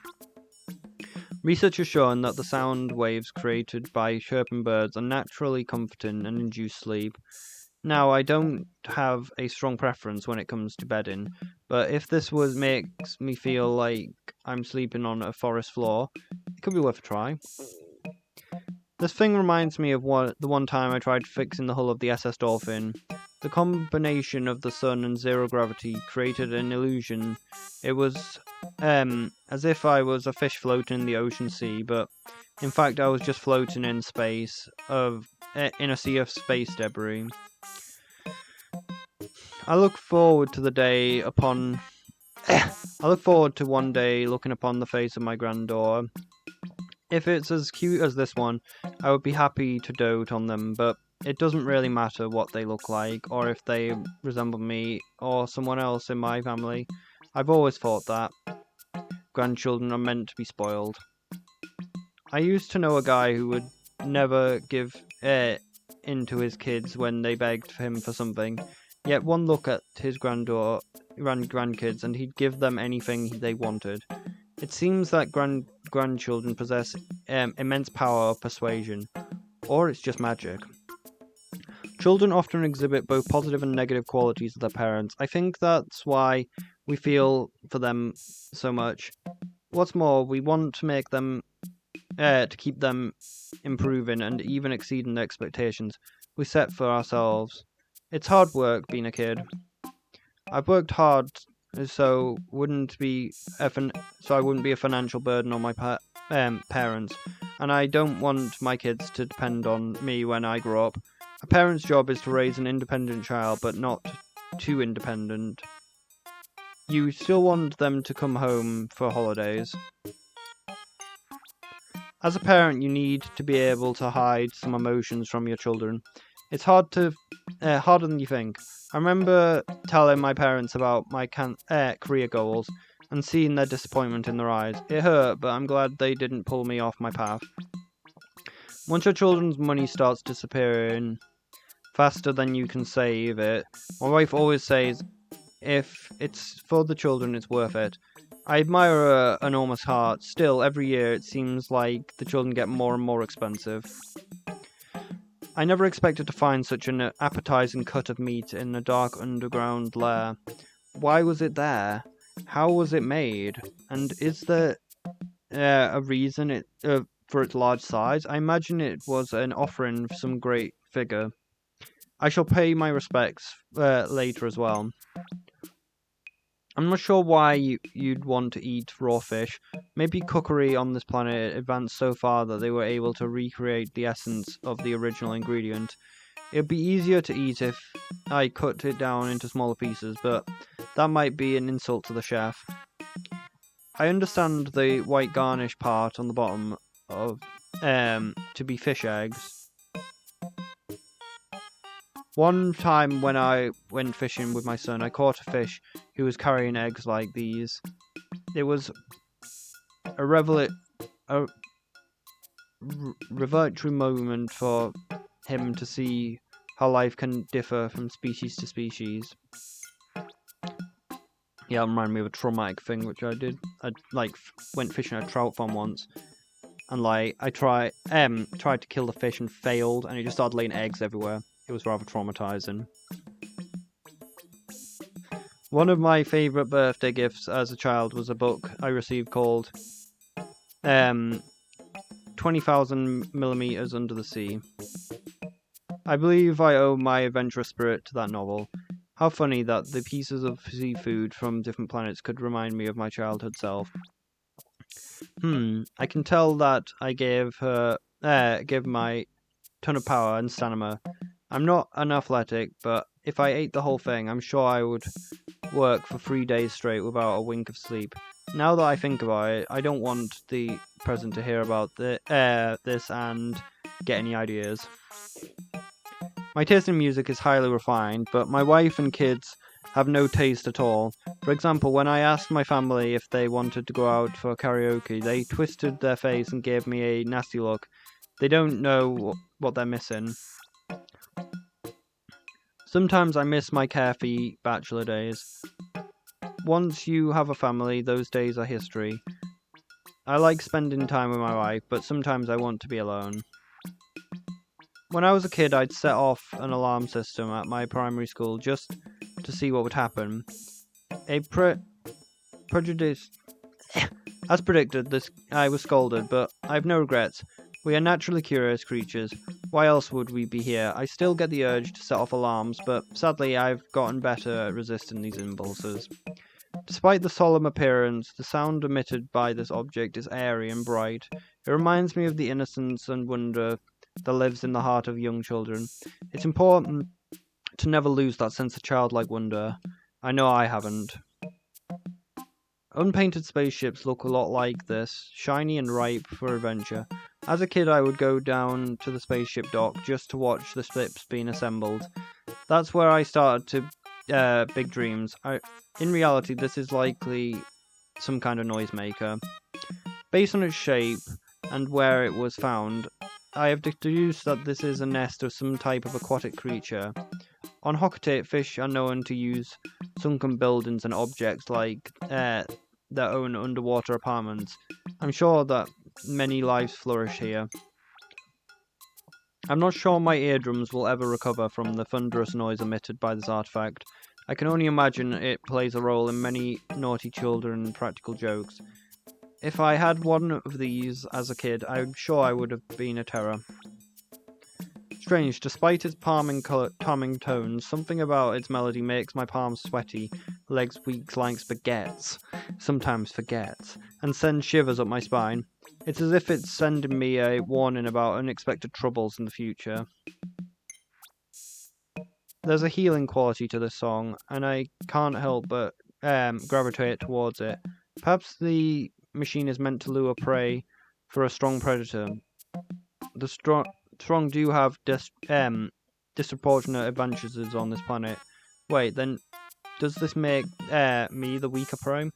Research has shown that the sound waves created by chirping birds are naturally comforting and induce sleep. Now, I don't have a strong preference when it comes to bedding, but if this makes me feel like I'm sleeping on a forest floor, it could be worth a try. This thing reminds me of the one time I tried fixing the hull of the SS Dolphin. The combination of the sun and zero gravity created an illusion. It was as if I was a fish floating in the ocean sea, but in fact I was just floating in space in a sea of space debris. I look forward to one day looking upon the face of my granddaughter. If it's as cute as this one, I would be happy to dote on them, but it doesn't really matter what they look like, or if they resemble me or someone else in my family. I've always thought that grandchildren are meant to be spoiled. I used to know a guy who would never give in to his kids when they begged him for something. Yet one look at his grandkids and he'd give them anything they wanted. It seems that grandchildren possess immense power of persuasion, or it's just magic. Children often exhibit both positive and negative qualities of their parents. I think that's why we feel for them so much. What's more, we want to make them to keep them improving and even exceeding the expectations we set for ourselves. It's hard work being a kid. I've worked hard so I wouldn't be a financial burden on my parents, and I don't want my kids to depend on me when I grow up. A parent's job is to raise an independent child, but not too independent. You still want them to come home for holidays. As a parent, you need to be able to hide some emotions from your children. It's harder than you think. I remember telling my parents about my career goals and seeing their disappointment in their eyes. It hurt, but I'm glad they didn't pull me off my path. Once your children's money starts disappearing faster than you can save it, my wife always says, if it's for the children, it's worth it. I admire her enormous heart. Still, every year it seems like the children get more and more expensive. I never expected to find such an appetizing cut of meat in a dark underground lair. Why was it there? How was it made? And is there a reason for its large size? I imagine it was an offering for some great figure. I shall pay my respects later as well. I'm not sure why you'd want to eat raw fish. Maybe cookery on this planet advanced so far that they were able to recreate the essence of the original ingredient. It would be easier to eat if I cut it down into smaller pieces, but that might be an insult to the chef. I understand the white garnish part on the bottom of to be fish eggs. One time when I went fishing with my son, I caught a fish who was carrying eggs like these. It was a revelatory moment for him to see how life can differ from species to species. Yeah, it reminded me of a traumatic thing which I did. I went fishing at a trout farm once, and I tried to kill the fish and failed, and it just started laying eggs everywhere. It was rather traumatizing. One of my favourite birthday gifts as a child was a book I received called 20,000 Millimeters Under the Sea. I believe I owe my adventurous spirit to that novel. How funny that the pieces of seafood from different planets could remind me of my childhood self. I can tell that I gave my ton of power and stamina. I'm not an athletic, but if I ate the whole thing, I'm sure I would work for 3 days straight without a wink of sleep. Now that I think about it, I don't want the present to hear about this and get any ideas. My taste in music is highly refined, but my wife and kids have no taste at all. For example, when I asked my family if they wanted to go out for karaoke, they twisted their face and gave me a nasty look. They don't know what they're missing. Sometimes I miss my carefree bachelor days. Once you have a family, those days are history. I like spending time with my wife, but sometimes I want to be alone. When I was a kid, I'd set off an alarm system at my primary school just to see what would happen. As predicted, I was scolded, but I have no regrets. We are naturally curious creatures. Why else would we be here? I still get the urge to set off alarms, but sadly I've gotten better at resisting these impulses. Despite the solemn appearance, the sound emitted by this object is airy and bright. It reminds me of the innocence and wonder that lives in the heart of young children. It's important to never lose that sense of childlike wonder. I know I haven't. Unpainted spaceships look a lot like this, shiny and ripe for adventure. As a kid, I would go down to the spaceship dock just to watch the ships being assembled. That's where I started to big dreams. In reality, this is likely some kind of noisemaker. Based on its shape and where it was found, I have deduced that this is a nest of some type of aquatic creature. On Hocate, fish are known to use sunken buildings and objects like their own underwater apartments. I'm sure that many lives flourish here. I'm not sure my eardrums will ever recover from the thunderous noise emitted by this artifact. I can only imagine it plays a role in many naughty children practical jokes. If I had one of these as a kid, I'm sure I would have been a terror. Strange, despite its calming tones, something about its melody makes my palms sweaty, legs weak like spaghettis, sometimes forgets, and sends shivers up my spine. It's as if it's sending me a warning about unexpected troubles in the future. There's a healing quality to this song, and I can't help but gravitate towards it. Perhaps the machine is meant to lure prey for a strong predator. The strong do have disproportionate advantages on this planet. Wait, then does this make me the weaker prey?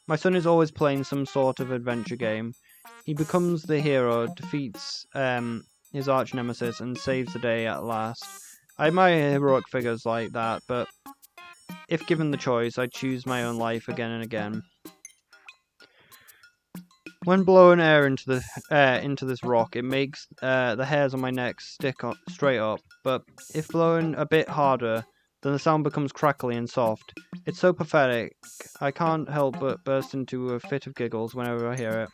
My son is always playing some sort of adventure game. He becomes the hero, defeats his arch nemesis, and saves the day at last. I admire heroic figures like that, but if given the choice, I'd choose my own life again and again. When blowing air into this rock, it makes the hairs on my neck stick straight up. But if blowing a bit harder, then the sound becomes crackly and soft. It's so pathetic, I can't help but burst into a fit of giggles whenever I hear it.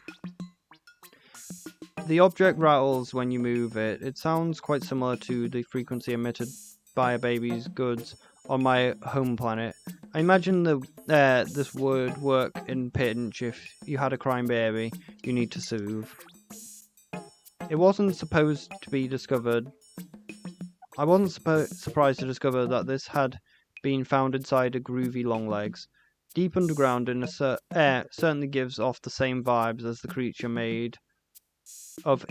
The object rattles when you move it. It sounds quite similar to the frequency emitted by a baby's goods on my home planet. I imagine this would work in pinch if you had a crying baby you need to soothe. It wasn't supposed to be discovered. I wasn't surprised to discover that this had been found inside a groovy Longlegs. Deep underground in certainly gives off the same vibes as the creature made of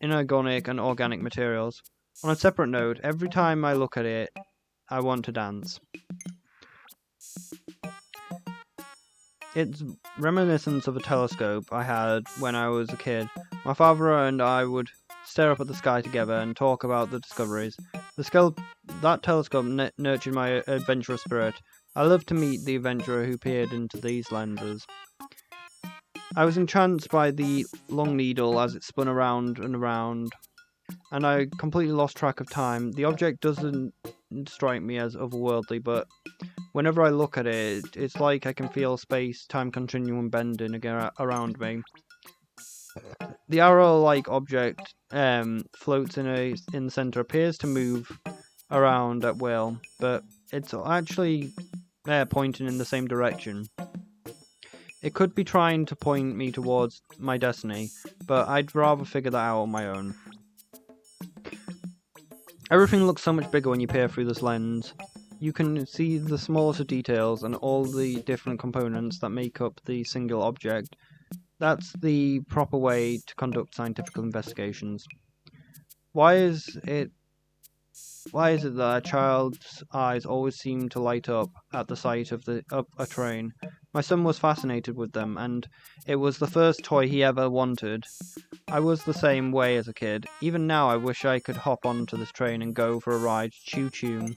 inorganic and organic materials. On a separate note, every time I look at it, I want to dance. It's reminiscent of a telescope I had when I was a kid. My father and I would stare up at the sky together and talk about the discoveries. That telescope nurtured my adventurous spirit. I loved to meet the adventurer who peered into these lenses. I was entranced by the long needle as it spun around and around, and I completely lost track of time. The object doesn't strike me as otherworldly, but whenever I look at it, it's like I can feel space-time continuum bending around me. The arrow-like object floats in the center, appears to move around at will, but it's actually pointing in the same direction. It could be trying to point me towards my destiny, but I'd rather figure that out on my own. Everything looks so much bigger when you peer through this lens. You can see the smallest of details and all the different components that make up the single object. That's the proper way to conduct scientific investigations. Why is it that a child's eyes always seem to light up at the sight of a train? My son was fascinated with them, and it was the first toy he ever wanted. I was the same way as a kid. Even now I wish I could hop onto this train and go for a ride, choo-choo.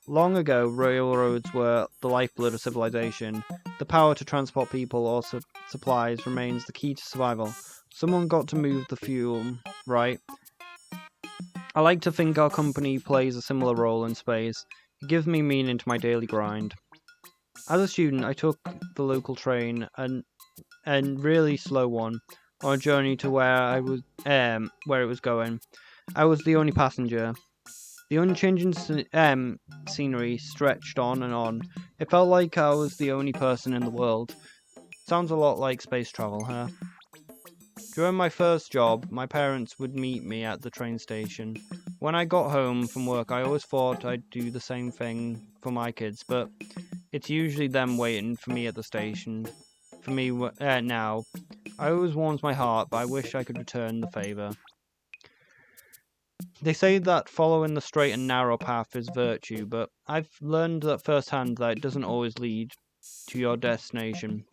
Long ago, railroads were the lifeblood of civilization. The power to transport people or supplies remains the key to survival. Someone got to move the fuel, right? I like to think our company plays a similar role in space. It gives me meaning to my daily grind. As a student, I took the local train, and really slow one, on a journey to where it was going. I was the only passenger. The unchanging scenery stretched on and on. It felt like I was the only person in the world. Sounds a lot like space travel, huh? During my first job, my parents would meet me at the train station. When I got home from work, I always thought I'd do the same thing for my kids, but it's usually them waiting for me at the station. for me now. I always warms my heart, but I wish I could return the favour. They say that following the straight and narrow path is virtue, but I've learned that firsthand that it doesn't always lead to your destination.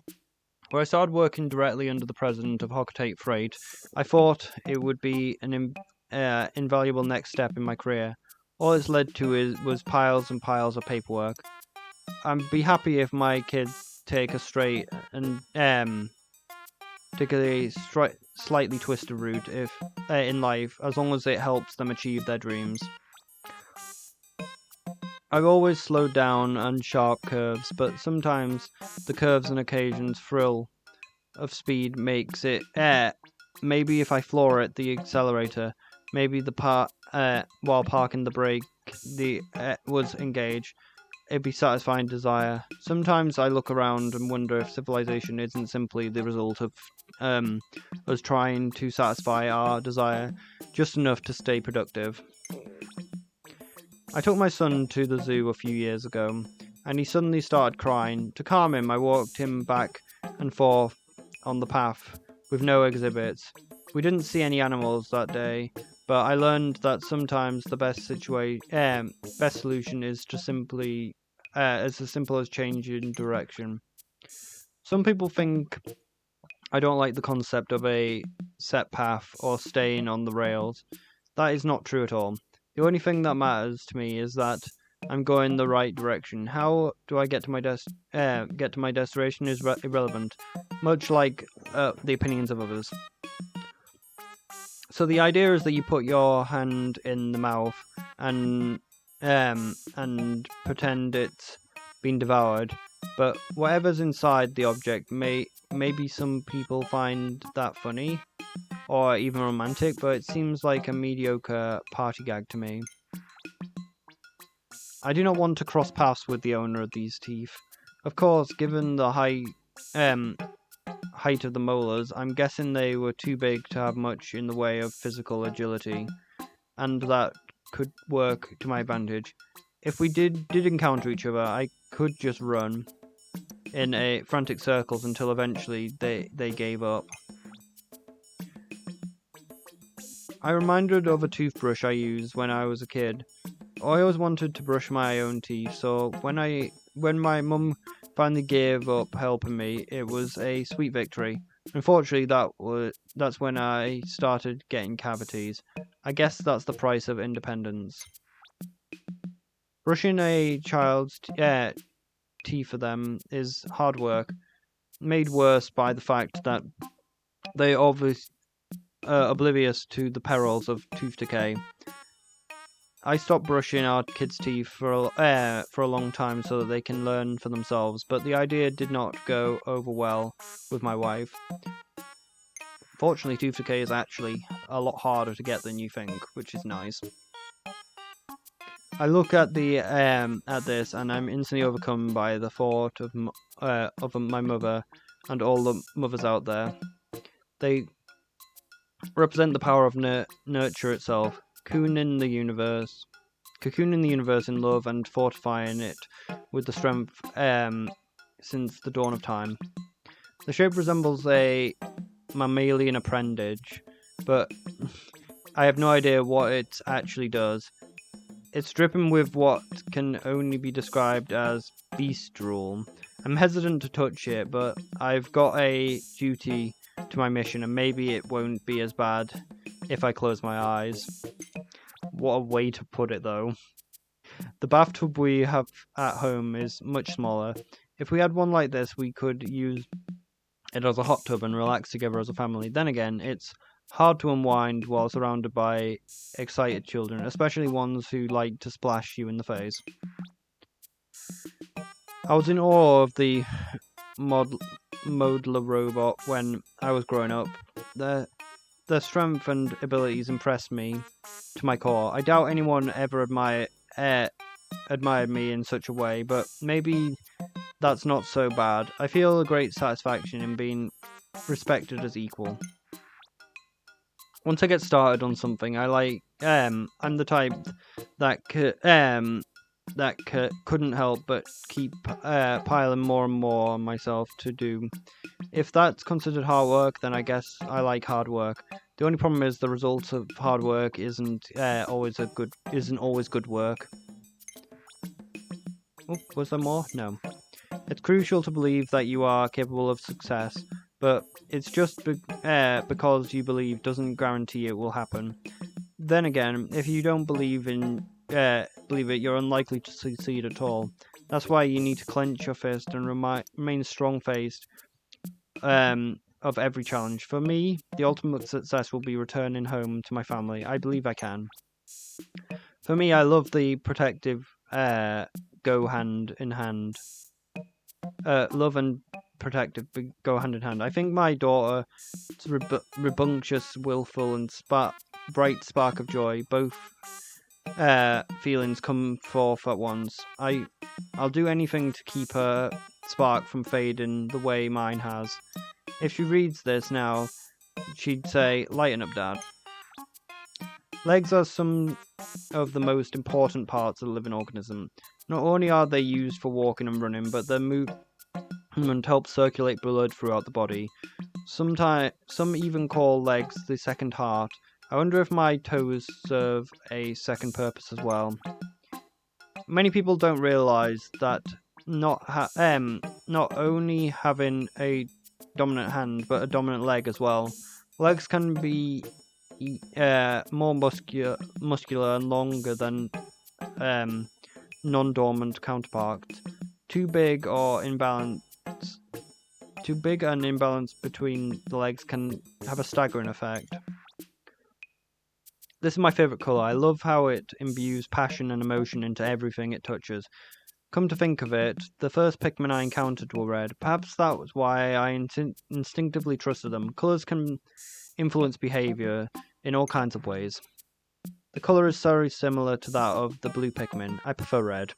When I started working directly under the president of Hockatate Freight, I thought it would be an invaluable next step in my career. All it's led to was piles and piles of paperwork. I'd be happy if my kids take a straight and slightly twisted route in life, as long as it helps them achieve their dreams. I've always slowed down on sharp curves, but sometimes the curves and occasions thrill of speed makes it maybe if I floor it the accelerator, maybe while parking the brake was engaged, it'd be satisfying desire. Sometimes I look around and wonder if civilization isn't simply the result of us trying to satisfy our desire just enough to stay productive. I took my son to the zoo a few years ago, and he suddenly started crying. To calm him, I walked him back and forth on the path with no exhibits. We didn't see any animals that day, but I learned that sometimes the best solution is to simply as simple as changing direction. Some people think I don't like the concept of a set path or staying on the rails. That is not true at all. The only thing that matters to me is that I'm going the right direction. How do I get to my destination is irrelevant, much like the opinions of others. So the idea is that you put your hand in the mouth and pretend it's been devoured, but whatever's inside the object maybe some people find that funny or even romantic, but it seems like a mediocre party gag to me. I do not want to cross paths with the owner of these teeth. Of course, given the height of the molars, I'm guessing they were too big to have much in the way of physical agility, and that could work to my advantage. If we did encounter each other, I could just run in frantic circles until eventually they gave up. I reminded of a toothbrush I used when I was a kid. I always wanted to brush my own teeth, so when my mum finally gave up helping me, it was a sweet victory. Unfortunately, that's when I started getting cavities. I guess that's the price of independence. Brushing a child's teeth for them is hard work, made worse by the fact that they are obviously oblivious to the perils of tooth decay. I stopped brushing our kids' teeth for a long time so that they can learn for themselves, but the idea did not go over well with my wife. Fortunately, tooth decay is actually a lot harder to get than you think, which is nice. I look at this and I'm instantly overcome by the thought of my mother and all the mothers out there. They represent the power of nurture itself, cocooning the universe in love and fortifying it with the strength since the dawn of time. The shape resembles a mammalian appendage, but I have no idea what it actually does. It's dripping with what can only be described as beast drool. I'm hesitant to touch it, but I've got a duty to my mission, and maybe it won't be as bad if I close my eyes. What a way to put it, though. The bathtub we have at home is much smaller. If we had one like this, we could use it as a hot tub and relax together as a family. Then again, it's hard to unwind while surrounded by excited children, especially ones who like to splash you in the face. I was in awe of the Modler robot when I was growing up. Their strength and abilities impressed me to my core. I doubt anyone ever admired me in such a way, but maybe that's not so bad. I feel a great satisfaction in being respected as equal. Once I get started on something, I'm the type that that couldn't help but keep piling more and more on myself to do. If that's considered hard work, then I guess I like hard work. The only problem is the result of hard work isn't always good work. Oh, was there more? No. It's crucial to believe that you are capable of success, but it's just because you believe doesn't guarantee it will happen. Then again, if you don't believe it, you're unlikely to succeed at all. That's why you need to clench your fist and remain strong-faced of every challenge. For me, the ultimate success will be returning home to my family. I believe I can. For me, I love the protective go hand in hand. Love and protective go hand in hand. I think my daughter's rambunctious, willful, and bright spark of joy, both feelings come forth at once. I'll do anything to keep her spark from fading the way mine has. If she reads this now, she'd say, "Lighten up, Dad." Legs are some of the most important parts of a living organism. Not only are they used for walking and running, but their movement helps circulate blood throughout the body. Some even call legs the second heart. I wonder if my toes serve a second purpose as well. Many people don't realize that not only having a dominant hand, but a dominant leg as well. Legs can be more muscular and longer than non-dormant counterparts. Too big and imbalance between the legs can have a staggering effect. This is my favourite colour. I love how it imbues passion and emotion into everything it touches. Come to think of it, the first Pikmin I encountered were red. Perhaps that was why I instinctively trusted them. Colours can influence behaviour in all kinds of ways. The colour is very similar to that of the blue Pikmin. I prefer red.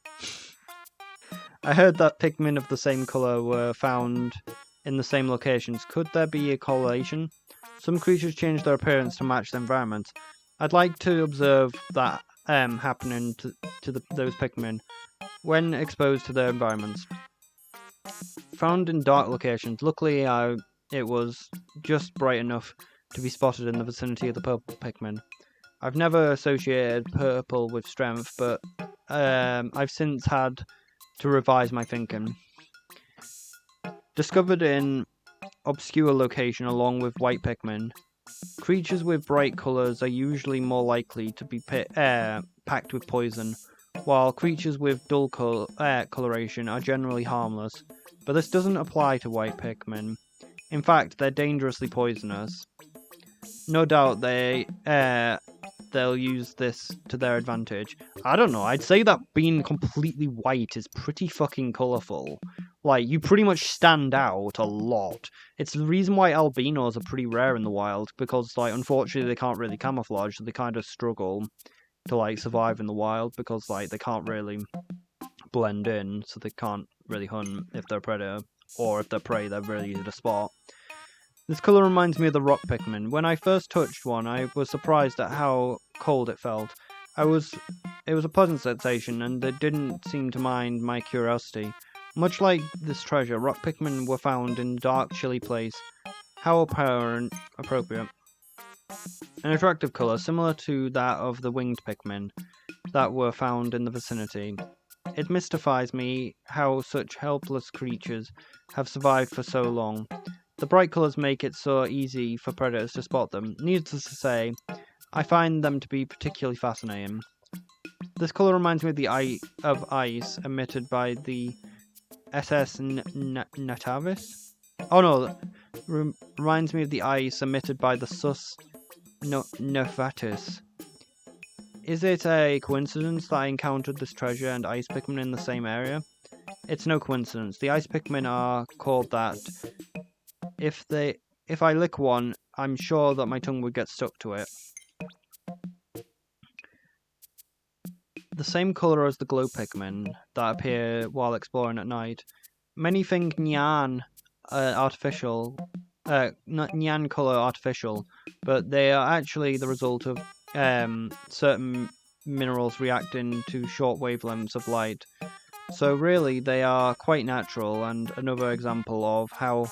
I heard that Pikmin of the same colour were found in the same locations. Could there be a correlation? Some creatures change their appearance to match the environment. I'd like to observe that happening to those Pikmin when exposed to their environments. Found in dark locations. Luckily, it was just bright enough to be spotted in the vicinity of the purple Pikmin. I've never associated purple with strength, but I've since had to revise my thinking. Discovered in obscure location along with white Pikmin. Creatures with bright colours are usually more likely to be packed with poison, while creatures with dull coloration are generally harmless. But this doesn't apply to white Pikmin. In fact, they're dangerously poisonous. No doubt they'll use this to their advantage. I don't know, I'd say that being completely white is pretty fucking colourful. Like, you pretty much stand out a lot. It's the reason why albinos are pretty rare in the wild, because, like, unfortunately they can't really camouflage, so they kind of struggle to, like, survive in the wild, because, like, they can't really blend in, so they can't really hunt if they're a predator, or if they're prey, they're really easy to spot. This colour reminds me of the rock Pikmin. When I first touched one, I was surprised at how cold it felt. It was a pleasant sensation, and it didn't seem to mind my curiosity. Much like this treasure, rock Pikmin were found in a dark, chilly place. How appropriate. An attractive colour, similar to that of the winged Pikmin that were found in the vicinity. It mystifies me how such helpless creatures have survived for so long. The bright colours make it so easy for predators to spot them. Needless to say, I find them to be particularly fascinating. This colour reminds me of ice emitted by the SS Natavis? Oh no, reminds me of the ice emitted by the Sus Novatus. Is it a coincidence that I encountered this treasure and ice Pikmin in the same area? It's no coincidence. The ice Pikmin are called that. If I lick one, I'm sure that my tongue would get stuck to it. The same colour as the glow Pikmin that appear while exploring at night. Many think Nyan colour artificial, but they are actually the result of certain minerals reacting to short wavelengths of light. So really, they are quite natural, and another example of how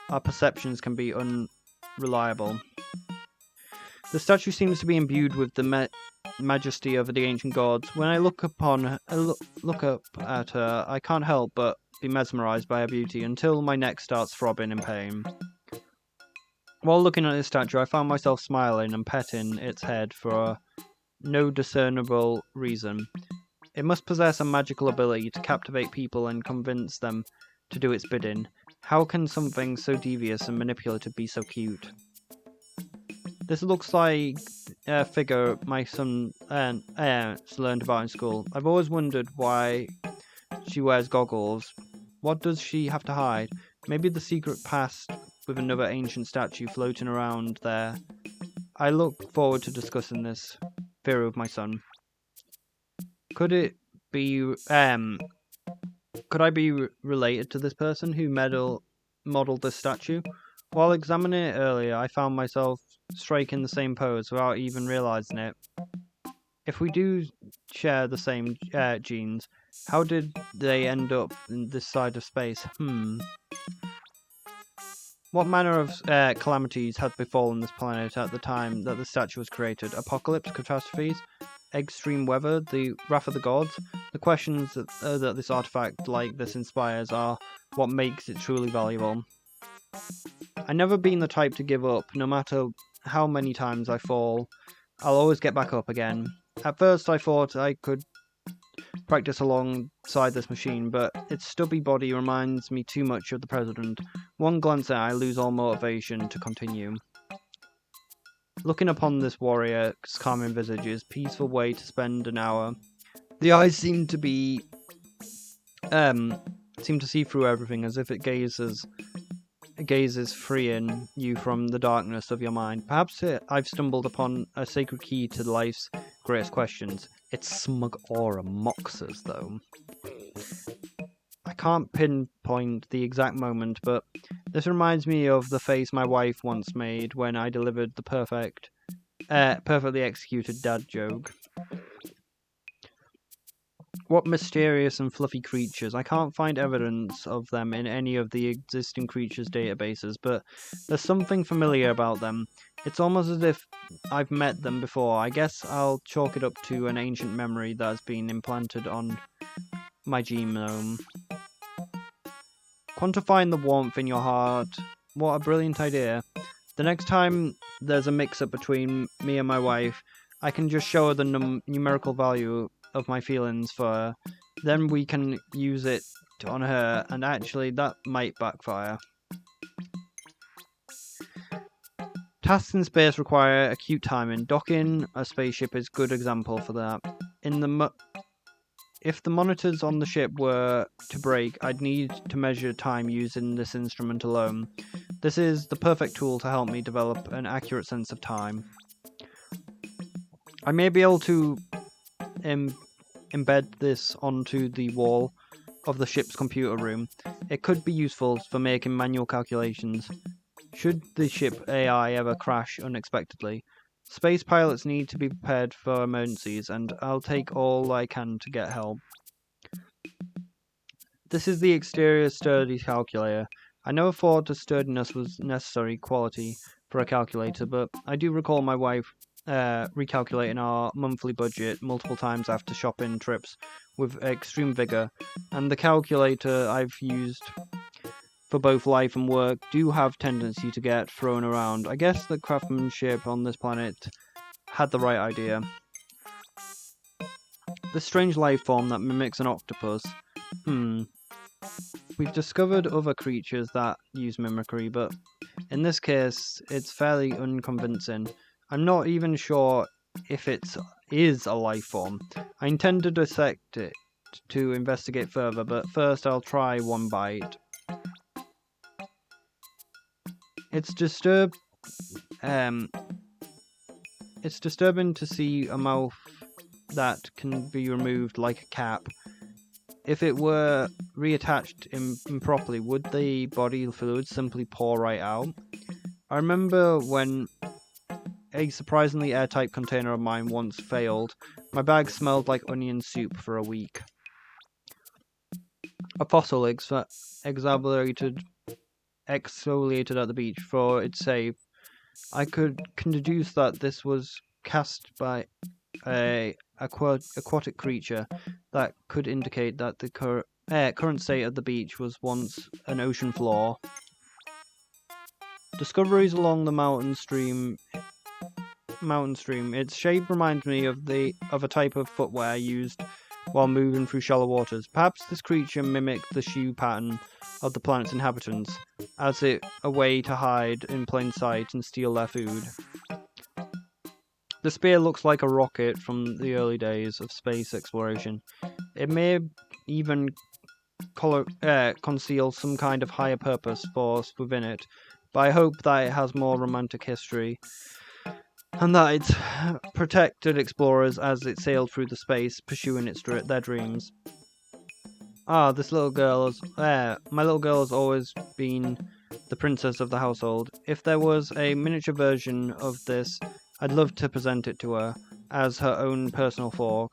our perceptions can be unreliable. The statue seems to be imbued with the majesty of the ancient gods. When I look up at her, I can't help but be mesmerized by her beauty until my neck starts throbbing in pain. While looking at this statue, I found myself smiling and petting its head for no discernible reason. It must possess a magical ability to captivate people and convince them to do its bidding. How can something so devious and manipulative be so cute? This looks like a figure my son learned about in school. I've always wondered why she wears goggles. What does she have to hide? Maybe the secret past with another ancient statue floating around there. I look forward to discussing this theory with my son. Could it be, could I be related to this person who modeled this statue? While examining it earlier, I found myself striking the same pose without even realizing it. If we do share the same genes, how did they end up in this side of space? What manner of calamities had befallen this planet at the time that the statue was created? Apocalypse, catastrophes, extreme weather, the wrath of the gods? The questions that this artifact like this inspires are what makes it truly valuable. I've never been the type to give up. No matter how many times I fall, I'll always get back up again. At first I thought I could practice alongside this machine, but its stubby body reminds me too much of the president. One glance at it, I lose all motivation to continue. Looking upon this warrior's calming visage is a peaceful way to spend an hour. The eyes seem to see through everything, as if it gazes freeing you from the darkness of your mind. Perhaps I've stumbled upon a sacred key to life's greatest questions. Its smug aura mocks us, though. I can't pinpoint the exact moment, but this reminds me of the face my wife once made when I delivered the perfectly executed dad joke. What mysterious and fluffy creatures. I can't find evidence of them in any of the existing creatures' databases, but there's something familiar about them. It's almost as if I've met them before. I guess I'll chalk it up to an ancient memory that has been implanted on my genome. Quantifying the warmth in your heart. What a brilliant idea. The next time there's a mix-up between me and my wife, I can just show her the numerical value of my feelings for her. Then we can use it on her, and actually that might backfire. Tasks in space require acute timing. Docking a spaceship is a good example for that. If the monitors on the ship were to break, I'd need to measure time using this instrument alone. This is the perfect tool to help me develop an accurate sense of time. I may be able to embed this onto the wall of the ship's computer room. It could be useful for making manual calculations. Should the ship AI ever crash unexpectedly, space pilots need to be prepared for emergencies, and I'll take all I can to get help. This is the exterior sturdy calculator. I never thought the sturdiness was necessary quality for a calculator, but I do recall my wife recalculating our monthly budget multiple times after shopping trips with extreme vigour, and the calculator I've used for both life and work do have tendency to get thrown around. I guess the craftsmanship on this planet had the right idea. This strange life form that mimics an octopus. We've discovered other creatures that use mimicry, but in this case, it's fairly unconvincing. I'm not even sure if it is a life form. I intend to dissect it to investigate further, but first I'll try one bite. It's disturbing to see a mouth that can be removed like a cap. If it were reattached improperly, would the body fluids simply pour right out? I remember when a surprisingly airtight container of mine once failed. My bag smelled like onion soup for a week. A fossil exfoliated at the beach for its save. I can deduce that this was cast by a aquatic creature. That could indicate that the current state of the beach was once an ocean floor. Discoveries along the mountain stream. Its shape reminds me of a type of footwear used while moving through shallow waters. Perhaps this creature mimicked the shoe pattern of the planet's inhabitants, as a way to hide in plain sight and steal their food. The spear looks like a rocket from the early days of space exploration. It may even conceal some kind of higher purpose force within it, but I hope that it has more romantic history, and that it's protected explorers as it sailed through the space, pursuing their dreams. This little girl my little girl has always been the princess of the household. If there was a miniature version of this, I'd love to present it to her as her own personal fork.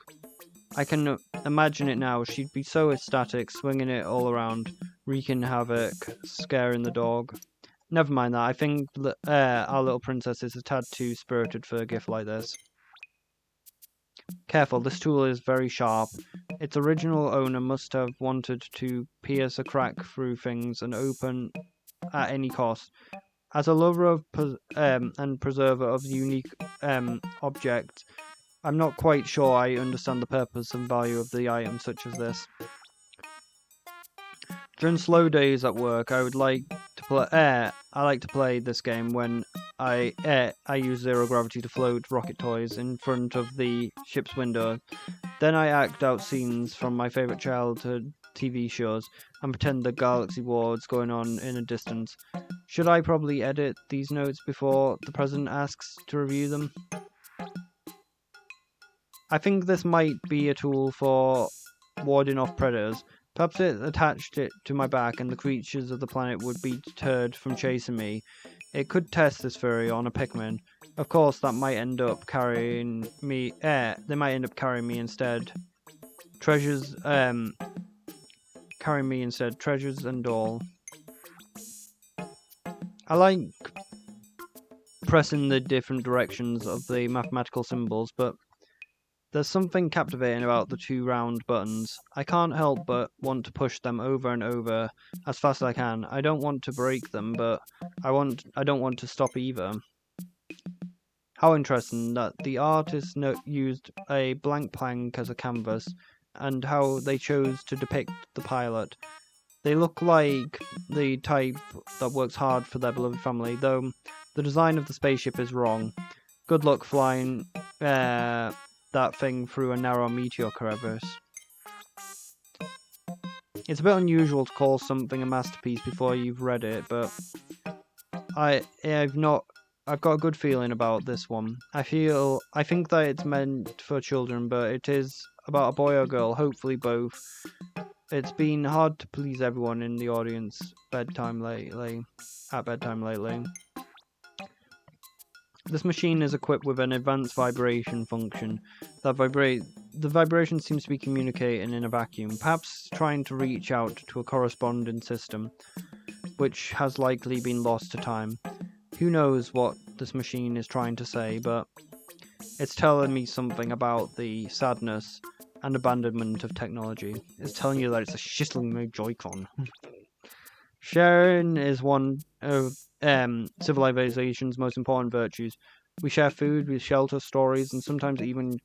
I can imagine it now. She'd be so ecstatic, swinging it all around, wreaking havoc, scaring the dog. Never mind that. I think our little princess is a tad too spirited for a gift like this. Careful, this tool is very sharp. Its original owner must have wanted to pierce a crack through things and open at any cost. As a lover of and preserver of unique objects, I'm not quite sure I understand the purpose and value of the item such as this. During slow days at work, I like to play this game when I use zero gravity to float rocket toys in front of the ship's window. Then I act out scenes from my favorite childhood TV shows and pretend the galaxy war is going on in a distance. Should I probably edit these notes before the president asks to review them? I think this might be a tool for warding off predators. Perhaps it attached it to my back and the creatures of the planet would be deterred from chasing me. It could test this theory on a pikmin. Of course, that might end up carrying me. They might end up carrying me instead. Treasures and all. I like pressing the different directions of the mathematical symbols, but there's something captivating about the two round buttons. I can't help but want to push them over and over as fast as I can. I don't want to break them, but I don't want to stop either. How interesting that the artist used a blank plank as a canvas, and how they chose to depict the pilot. They look like the type that works hard for their beloved family, though the design of the spaceship is wrong. Good luck flying that thing through a narrow meteor crevice. It's a bit unusual to call something a masterpiece before you've read it, but I've got a good feeling about this one. I think that it's meant for children, but it is about a boy or girl, hopefully both. It's been hard to please everyone in the audience at bedtime lately. This machine is equipped with an advanced vibration function. The vibration seems to be communicating in a vacuum, perhaps trying to reach out to a corresponding system, which has likely been lost to time. Who knows what this machine is trying to say, but it's telling me something about the sadness and abandonment of technology. It's telling you that it's a shittling no Joy-Con. Sharing is one of civilization's most important virtues. We share food, we shelter, stories, and sometimes even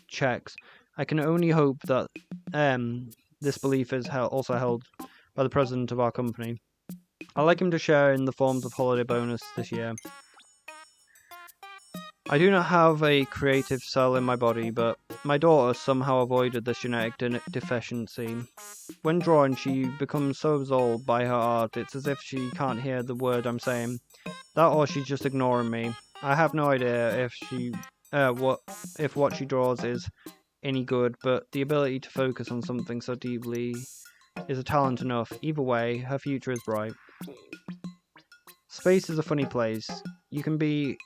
checks. I can only hope that this belief is also held by the president of our company. I'd like him to share in the forms of holiday bonus this year. I do not have a creative cell in my body, but my daughter somehow avoided this genetic deficiency. When drawing, she becomes so absorbed by her art, it's as if she can't hear the word I'm saying. That or she's just ignoring me. I have no idea if what she draws is any good, but the ability to focus on something so deeply is a talent enough. Either way, her future is bright. Space is a funny place. You can be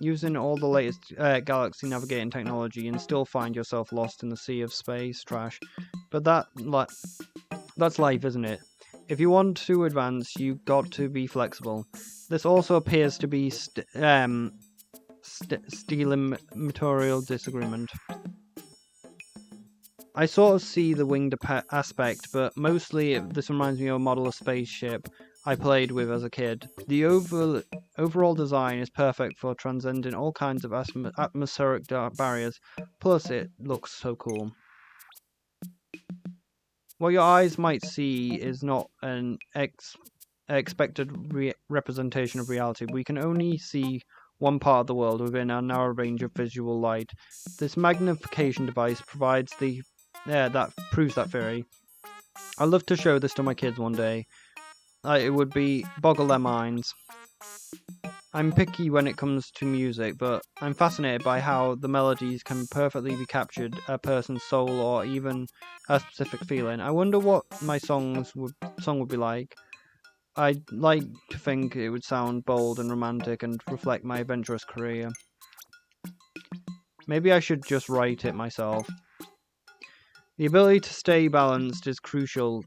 using all the latest galaxy navigating technology and still find yourself lost in the sea of space trash. But that's life, isn't it? If you want to advance, you've got to be flexible. This also appears to be stealing material disagreement. I sort of see the winged aspect, but mostly this reminds me of a model of spaceship I played with as a kid. The overall design is perfect for transcending all kinds of atmospheric barriers, plus it looks so cool. What your eyes might see is not an expected representation of reality. We can only see one part of the world within our narrow range of visual light. This magnification device provides that proves that theory. I'd love to show this to my kids one day. It would be boggle their minds. I'm picky when it comes to music, but I'm fascinated by how the melodies can perfectly be captured a person's soul or even a specific feeling. I wonder what my song would be like. I'd like to think it would sound bold and romantic and reflect my adventurous career. Maybe I should just write it myself. The ability to stay balanced is crucial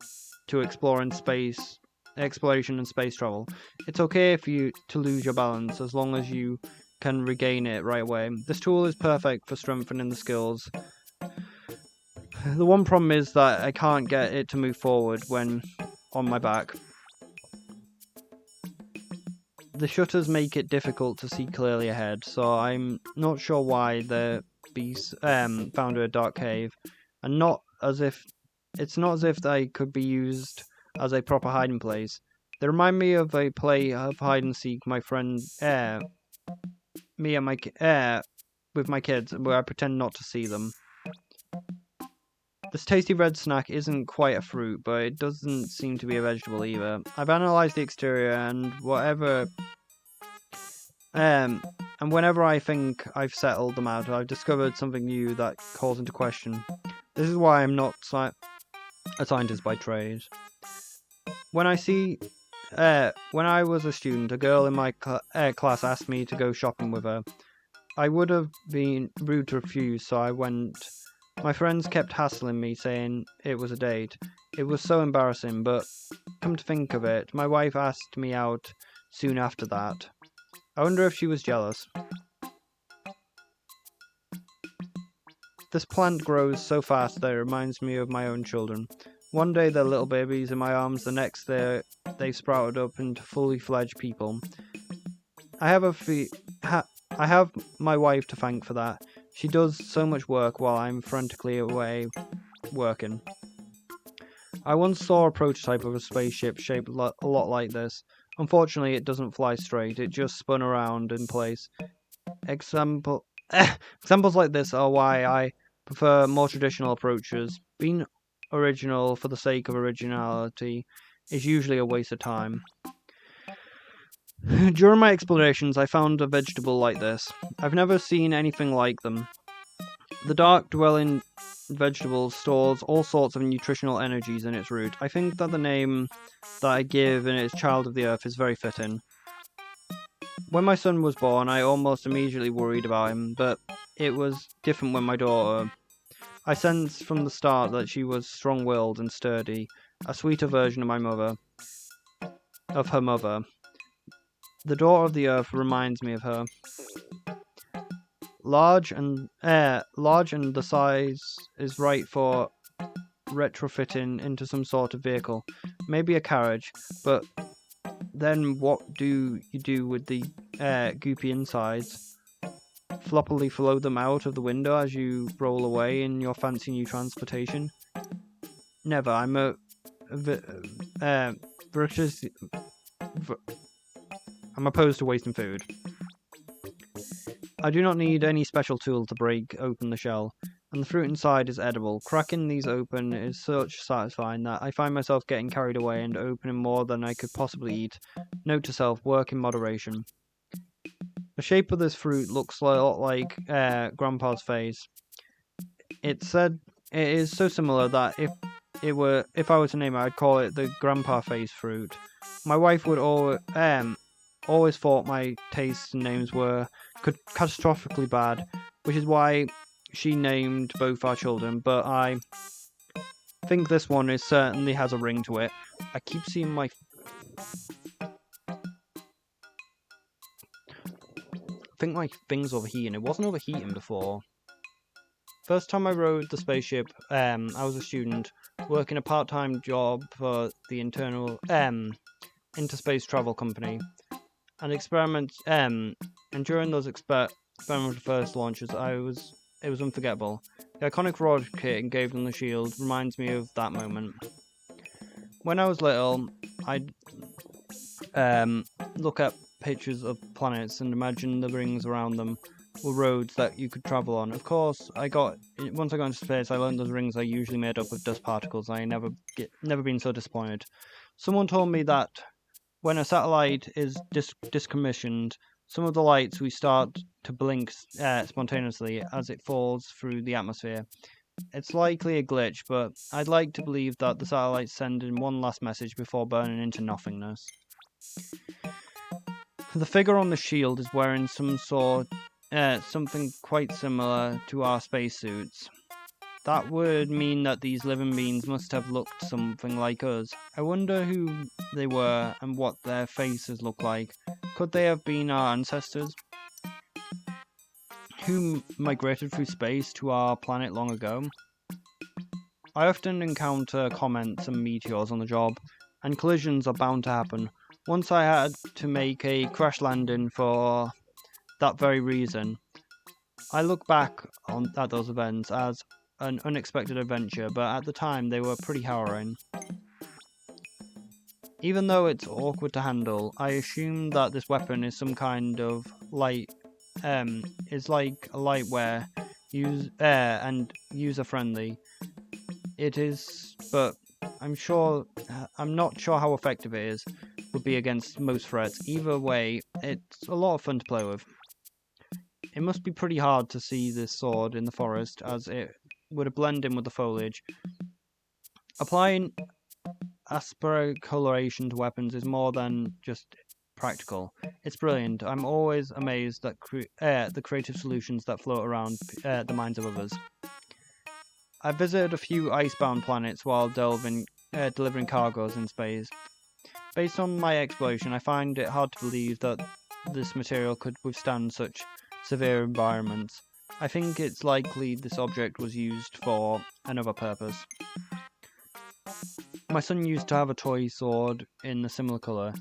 to exploration and space travel. It's okay to lose your balance as long as you can regain it right away. This tool is perfect for strengthening the skills. The one problem is that I can't get it to move forward when on my back. The shutters make it difficult to see clearly ahead, so I'm not sure why the beast found a dark cave, and it's not as if they could be used as a proper hiding place. They remind me of a play of hide and seek my friend me and my with my kids, where I pretend not to see them. This tasty red snack isn't quite a fruit, but it doesn't seem to be a vegetable either. I've analysed the exterior and whenever I think I've settled them out, I've discovered something new that calls into question. This is why I'm not a scientist by trade. When I was a student, a girl in my class asked me to go shopping with her. I would have been rude to refuse, so I went. My friends kept hassling me, saying it was a date. It was so embarrassing, but come to think of it, my wife asked me out soon after that. I wonder if she was jealous. This plant grows so fast that it reminds me of my own children. One day they're little babies in my arms, the next they've sprouted up into fully fledged people. I have my wife to thank for that. She does so much work while I'm frantically away working. I once saw a prototype of a spaceship shaped a lot like this. Unfortunately, it doesn't fly straight, it just spun around in place. Examples like this are why I prefer more traditional approaches. Being original for the sake of originality is usually a waste of time. During my explorations, I found a vegetable like this. I've never seen anything like them. The dark-dwelling vegetable stores all sorts of nutritional energies in its root. I think that the name that I give in its child of the earth is very fitting. When my son was born, I almost immediately worried about him, but it was different when my daughter. I sensed from the start that she was strong-willed and sturdy, a sweeter version of her mother. The daughter of the earth reminds me of her. Large and the size is right for retrofitting into some sort of vehicle, maybe a carriage. But then what do you do with the goopy insides? Floppily flow them out of the window as you roll away in your fancy new transportation? Never. I'm opposed to wasting food. I do not need any special tool to break open the shell, and the fruit inside is edible. Cracking these open is such satisfying that I find myself getting carried away and opening more than I could possibly eat. Note to self, work in moderation. The shape of this fruit looks a lot like Grandpa's face. It is so similar that if I were to name it, I'd call it the Grandpa face fruit. My wife would always thought my tastes and names were catastrophically bad, which is why she named both our children, but I think this one certainly has a ring to it. I keep seeing my... I think my thing's overheating. It wasn't overheating before. First time I rode the spaceship, I was a student, working a part-time job for the interspace travel company. And and during those experimental first launches, it was unforgettable. The iconic rocket engraved on the shield reminds me of that moment. When I was little, I'd look at pictures of planets and imagine the rings around them were roads that you could travel on. Of course, once I got into space, I learned those rings are usually made up of dust particles. I never been so disappointed. Someone told me that when a satellite is discommissioned, some of the lights we start to blink spontaneously as it falls through the atmosphere. It's likely a glitch, but I'd like to believe that the satellite's sending one last message before burning into nothingness. The figure on the shield is wearing something quite similar to our spacesuits. That would mean that these living beings must have looked something like us. I wonder who they were and what their faces look like. Could they have been our ancestors, who migrated through space to our planet long ago? I often encounter comets and meteors on the job, and collisions are bound to happen. Once I had to make a crash landing for that very reason. I look back at those events as an unexpected adventure, but at the time they were pretty harrowing. Even though it's awkward to handle, I assume that this weapon is some kind of is like a lightware, and user-friendly. It is, but I'm not sure how effective it would be against most threats. Either way, it's a lot of fun to play with. It must be pretty hard to see this sword in the forest, as it would blend in with the foliage. Applying coloration to weapons is more than just practical. It's brilliant. I'm always amazed at the creative solutions that float around the minds of others. I visited a few icebound planets while delivering cargoes in space. Based on my exploration, I find it hard to believe that this material could withstand such severe environments. I think it's likely this object was used for another purpose. My son used to have a toy sword in a similar colour.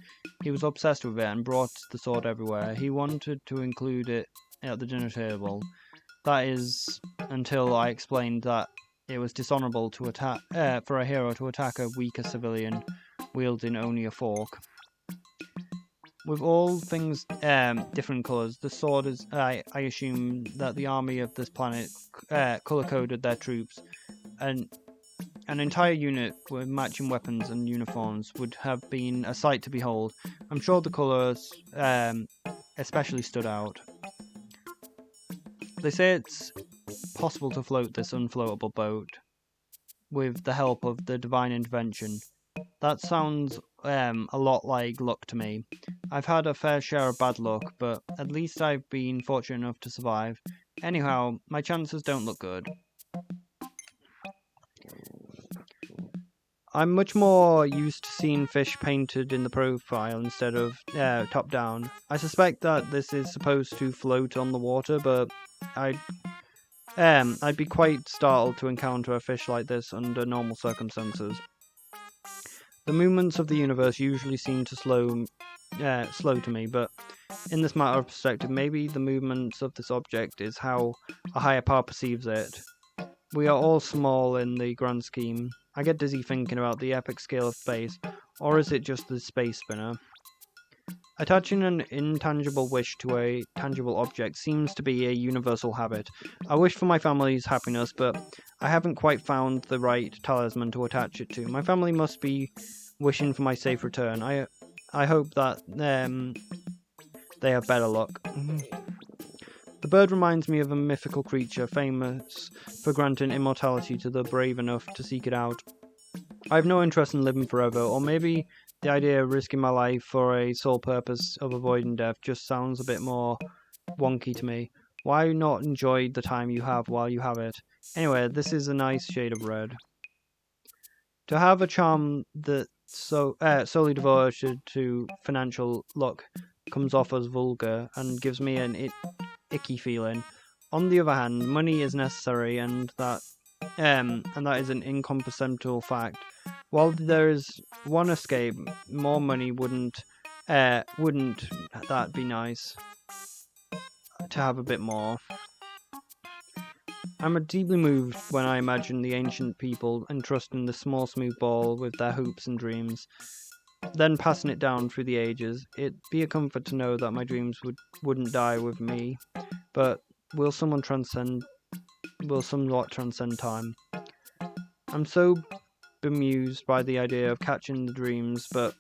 He was obsessed with it and brought the sword everywhere. He wanted to include it at the dinner table. That is, until I explained that it was dishonourable to for a hero to attack a weaker civilian wielding only a fork. With all things different colours, the sword is, I assume that the army of this planet colour-coded their troops, and an entire unit with matching weapons and uniforms would have been a sight to behold. I'm sure the colours especially stood out. They say it's possible to float this unfloatable boat with the help of the divine intervention. That sounds a lot like luck to me. I've had a fair share of bad luck, but at least I've been fortunate enough to survive. Anyhow, my chances don't look good. I'm much more used to seeing fish painted in the profile instead of top down. I suspect that this is supposed to float on the water, but I'd be quite startled to encounter a fish like this under normal circumstances. The movements of the universe usually seem to slow to me, but in this matter of perspective, maybe the movements of this object is how a higher power perceives it. We are all small in the grand scheme. I get dizzy thinking about the epic scale of space, or is it just the space spinner? Attaching an intangible wish to a tangible object seems to be a universal habit. I wish for my family's happiness, but I haven't quite found the right talisman to attach it to. My family must be wishing for my safe return. I hope that they have better luck. The bird reminds me of a mythical creature famous for granting immortality to the brave enough to seek it out. I have no interest in living forever, or maybe the idea of risking my life for a sole purpose of avoiding death just sounds a bit more wonky to me. Why not enjoy the time you have while you have it? Anyway, this is a nice shade of red. To have a charm that solely devoted to financial luck comes off as vulgar and gives me an icky feeling. On the other hand, money is necessary, and that is an incomprehensible fact. While there is one escape, more money wouldn't that be nice to have a bit more? I'm deeply moved when I imagine the ancient people entrusting the small smooth ball with their hopes and dreams, then passing it down through the ages. It'd be a comfort to know that my dreams wouldn't die with me, but will somewhat transcend time. I'm so bemused by the idea of catching the dreams, but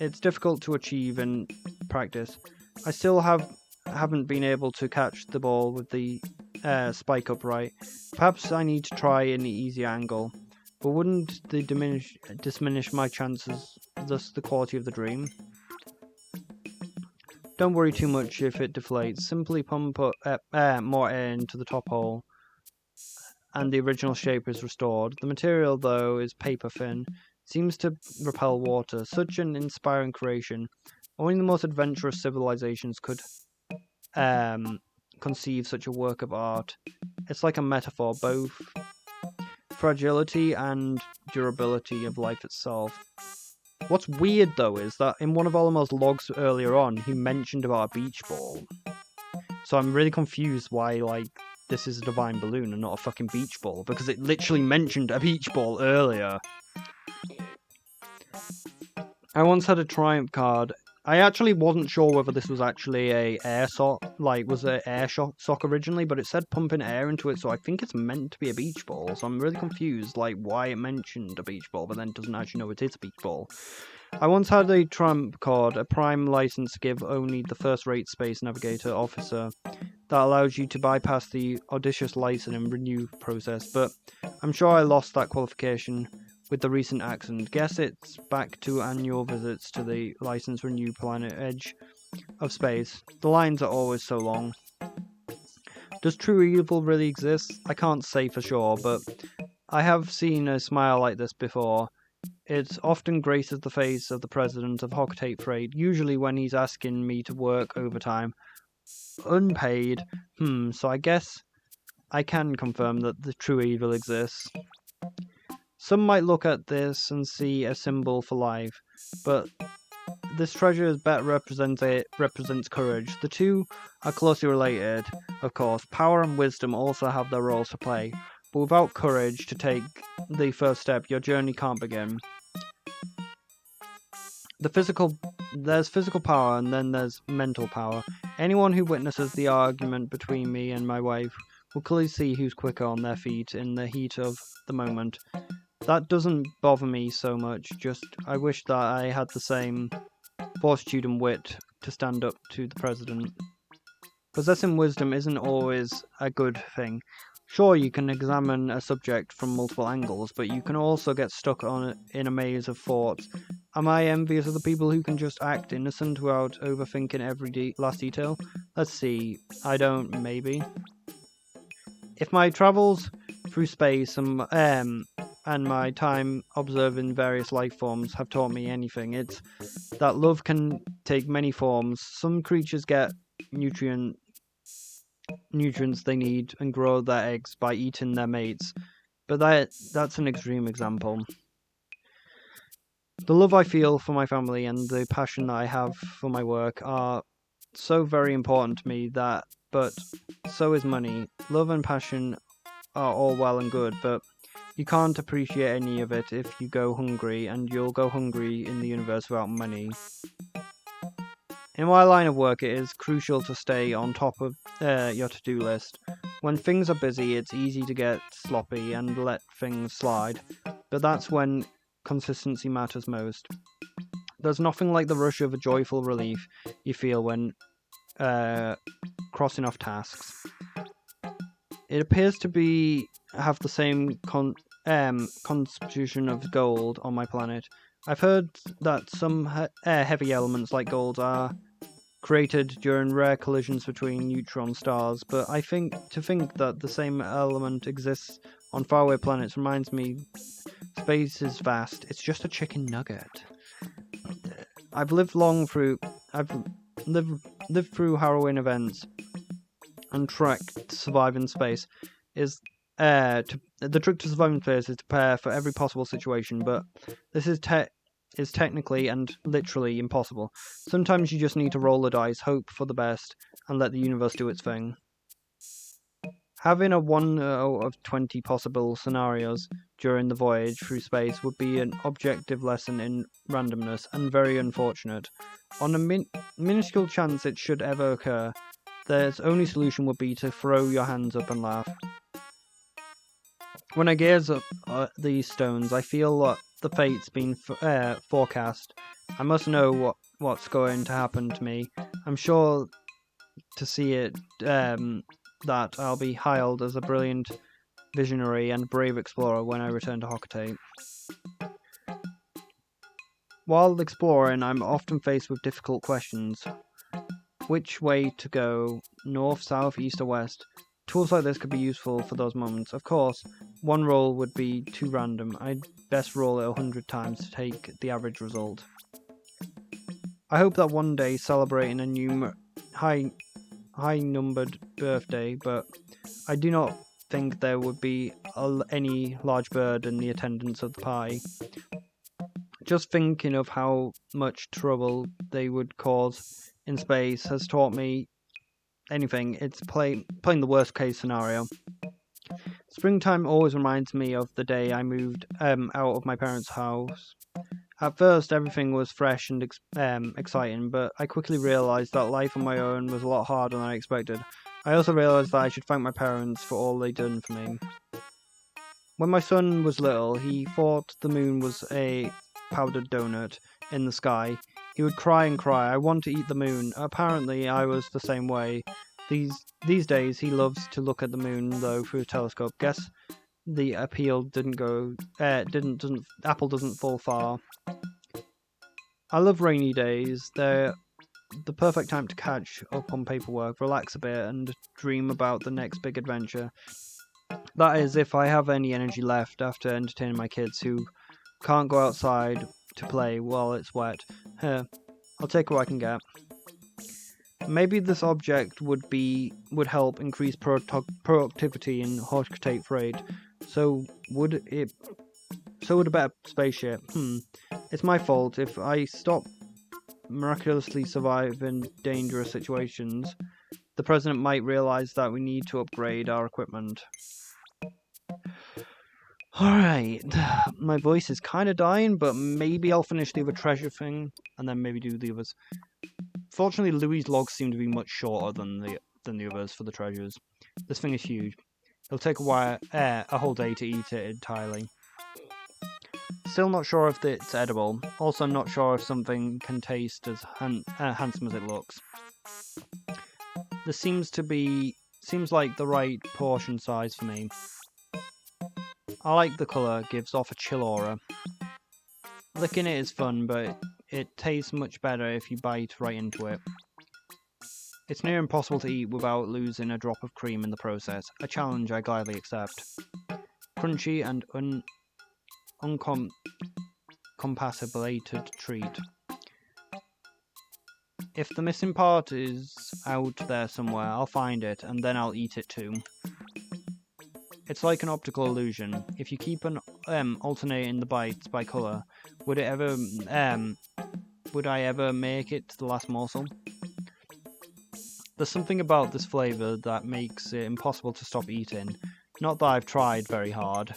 it's difficult to achieve in practice. I still haven't been able to catch the ball with the spike upright. Perhaps I need to try an easier angle, but wouldn't they diminish my chances, thus the quality of the dream? Don't worry too much if it deflates. Simply pump more air into the top hole, and the original shape is restored. The material, though, is paper thin. Seems to repel water. Such an inspiring creation. Only the most adventurous civilizations could conceive such a work of art. It's like a metaphor, both fragility and durability of life itself. What's weird, though, is that in one of Olamo's logs earlier on, he mentioned about a beach ball. So I'm really confused why, this is a divine balloon and not a fucking beach ball, because it literally mentioned a beach ball earlier. I once had a Triumph card. I actually wasn't sure whether this was actually a air sock, was it air sock originally, but it said pumping air into it, so I think it's meant to be a beach ball. So I'm really confused, why it mentioned a beach ball, but then doesn't actually know it is a beach ball. I once had a Triumph card, a prime license to give only the first-rate space navigator officer that allows you to bypass the audacious license and renew process, but I'm sure I lost that qualification with the recent accident. Guess it's back to annual visits to the license renew planet edge of space. The lines are always so long. Does true evil really exist? I can't say for sure, but I have seen a smile like this before. It often graces the face of the president of Hoctate Freight, usually when he's asking me to work overtime. Unpaid. So I guess I can confirm that the true evil exists. Some might look at this and see a symbol for life, but this treasure better represents courage. The two are closely related, of course. Power and wisdom also have their roles to play, but without courage to take the first step, your journey can't begin. There's physical power and then there's mental power. Anyone who witnesses the argument between me and my wife will clearly see who's quicker on their feet in the heat of the moment. That doesn't bother me so much, just I wish that I had the same fortitude and wit to stand up to the president. Possessing wisdom isn't always a good thing. Sure, you can examine a subject from multiple angles, but you can also get stuck in a maze of thoughts. Am I envious of the people who can just act innocent without overthinking every last detail? Let's see. I don't, maybe. If my travels through space and my time observing various life forms have taught me anything, it's that love can take many forms. Some creatures get nutrients they need and grow their eggs by eating their mates, but that's an extreme example. The love I feel for my family and the passion that I have for my work are so very important to me but so is money. Love and passion are all well and good, but you can't appreciate any of it if you go hungry, and you'll go hungry in the universe without money. In my line of work, it is crucial to stay on top of your to-do list. When things are busy, it's easy to get sloppy and let things slide, but that's when consistency matters most. There's nothing like the rush of a joyful relief you feel when crossing off tasks. It appears to have the same constitution of gold on my planet. I've heard that some heavy elements like gold are created during rare collisions between neutron stars, but I think that the same element exists on faraway planets reminds me space is vast. It's just a chicken nugget. I've lived through harrowing events, and trick to survive in space is the trick to survive in space is to prepare for every possible situation, but this is technically and literally impossible. Sometimes you just need to roll the dice, hope for the best, and let the universe do its thing. Having a 1 out of 20 possible scenarios during the voyage through space would be an objective lesson in randomness and very unfortunate. On a minuscule chance it should ever occur, their only solution would be to throw your hands up and laugh. When I gaze up at these stones, I feel that the fate's been forecast. I must know what's going to happen to me. I'm sure to see it that I'll be hailed as a brilliant visionary and brave explorer when I return to Hocate. While exploring, I'm often faced with difficult questions. Which way to go? North, south, east or west? Tools like this could be useful for those moments. Of course, one roll would be too random. I'd best roll it 100 times to take the average result. I hope that one day celebrating a new high-numbered birthday, but I do not think there would be any large bird in the attendance of the party. Just thinking of how much trouble they would cause in space has taught me anything. It's playing the worst case scenario. Springtime always reminds me of the day I moved out of my parents' house. At first, everything was fresh and exciting, but I quickly realised that life on my own was a lot harder than I expected. I also realised that I should thank my parents for all they'd done for me. When my son was little, he thought the moon was a powdered donut in the sky. He would cry and cry, "I want to eat the moon." Apparently, I was the same way. These days, he loves to look at the moon, though, through a telescope. Guess the appeal apple doesn't fall far. I love rainy days. They're the perfect time to catch up on paperwork, relax a bit, and dream about the next big adventure. That is, if I have any energy left after entertaining my kids who can't go outside to play while it's wet. I'll take what I can get. Maybe this object would help increase productivity in Hocate trade. So would a better spaceship. It's my fault if I stop miraculously surviving dangerous situations. The president might realize that we need to upgrade our equipment. Alright, my voice is kind of dying, but maybe I'll finish the other treasure thing, and then maybe do the others. Fortunately, Louis' logs seem to be much shorter than the others for the treasures. This thing is huge. It'll take a whole day to eat it entirely. Still not sure if it's edible. Also not sure if something can taste as handsome as it looks. This seems like the right portion size for me. I like the colour, gives off a chill aura. Licking it is fun, but it tastes much better if you bite right into it. It's near impossible to eat without losing a drop of cream in the process, a challenge I gladly accept. Crunchy and uncompatibilated treat. If the missing part is out there somewhere, I'll find it, and then I'll eat it too. It's like an optical illusion. If you keep alternating the bites by colour, would I ever make it to the last morsel? There's something about this flavour that makes it impossible to stop eating. Not that I've tried very hard.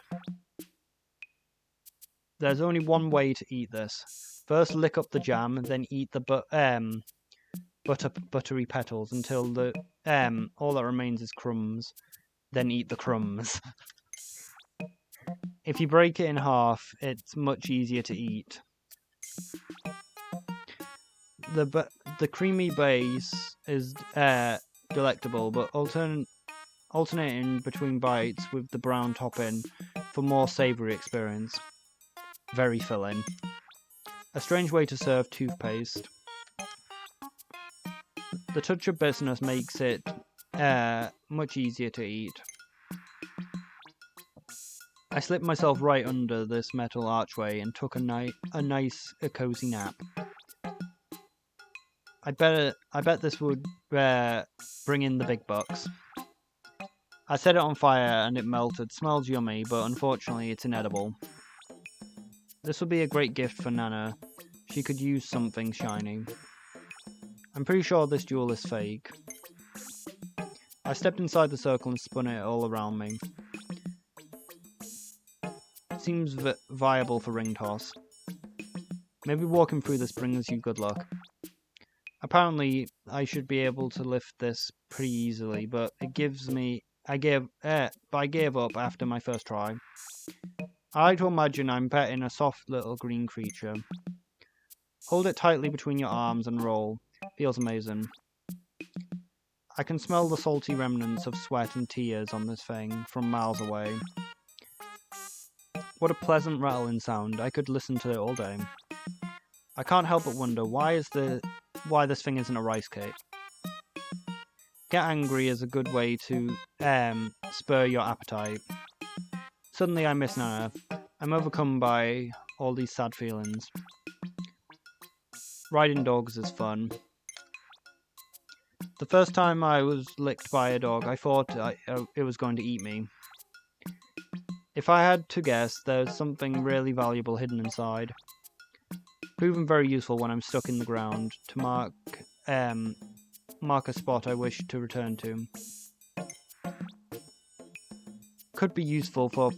There's only one way to eat this. First lick up the jam, then eat the buttery petals until all that remains is crumbs. Then eat the crumbs. If you break it in half, it's much easier to eat. The creamy base is delectable, but alternating between bites with the brown topping for more savoury experience. Very filling. A strange way to serve toothpaste. The touch of bitterness makes it much easier to eat. I slipped myself right under this metal archway and took a cozy nap. I bet this would bring in the big bucks. I set it on fire and it melted. Smells yummy, but unfortunately it's inedible. This would be a great gift for Nana. She could use something shiny. I'm pretty sure this jewel is fake. I stepped inside the circle and spun it all around me. Seems viable for ring toss. Maybe walking through this brings you good luck. Apparently, I should be able to lift this pretty easily, but I gave up after my first try. I like to imagine I'm petting a soft little green creature. Hold it tightly between your arms and roll. Feels amazing. I can smell the salty remnants of sweat and tears on this thing from miles away. What a pleasant rattling sound. I could listen to it all day. I can't help but wonder why this thing isn't a rice cake. Get angry is a good way to spur your appetite. Suddenly I miss Nana. I'm overcome by all these sad feelings. Riding dogs is fun. The first time I was licked by a dog, I thought it was going to eat me. If I had to guess, there's something really valuable hidden inside. Proven very useful when I'm stuck in the ground to mark a spot I wish to return to. Could be useful for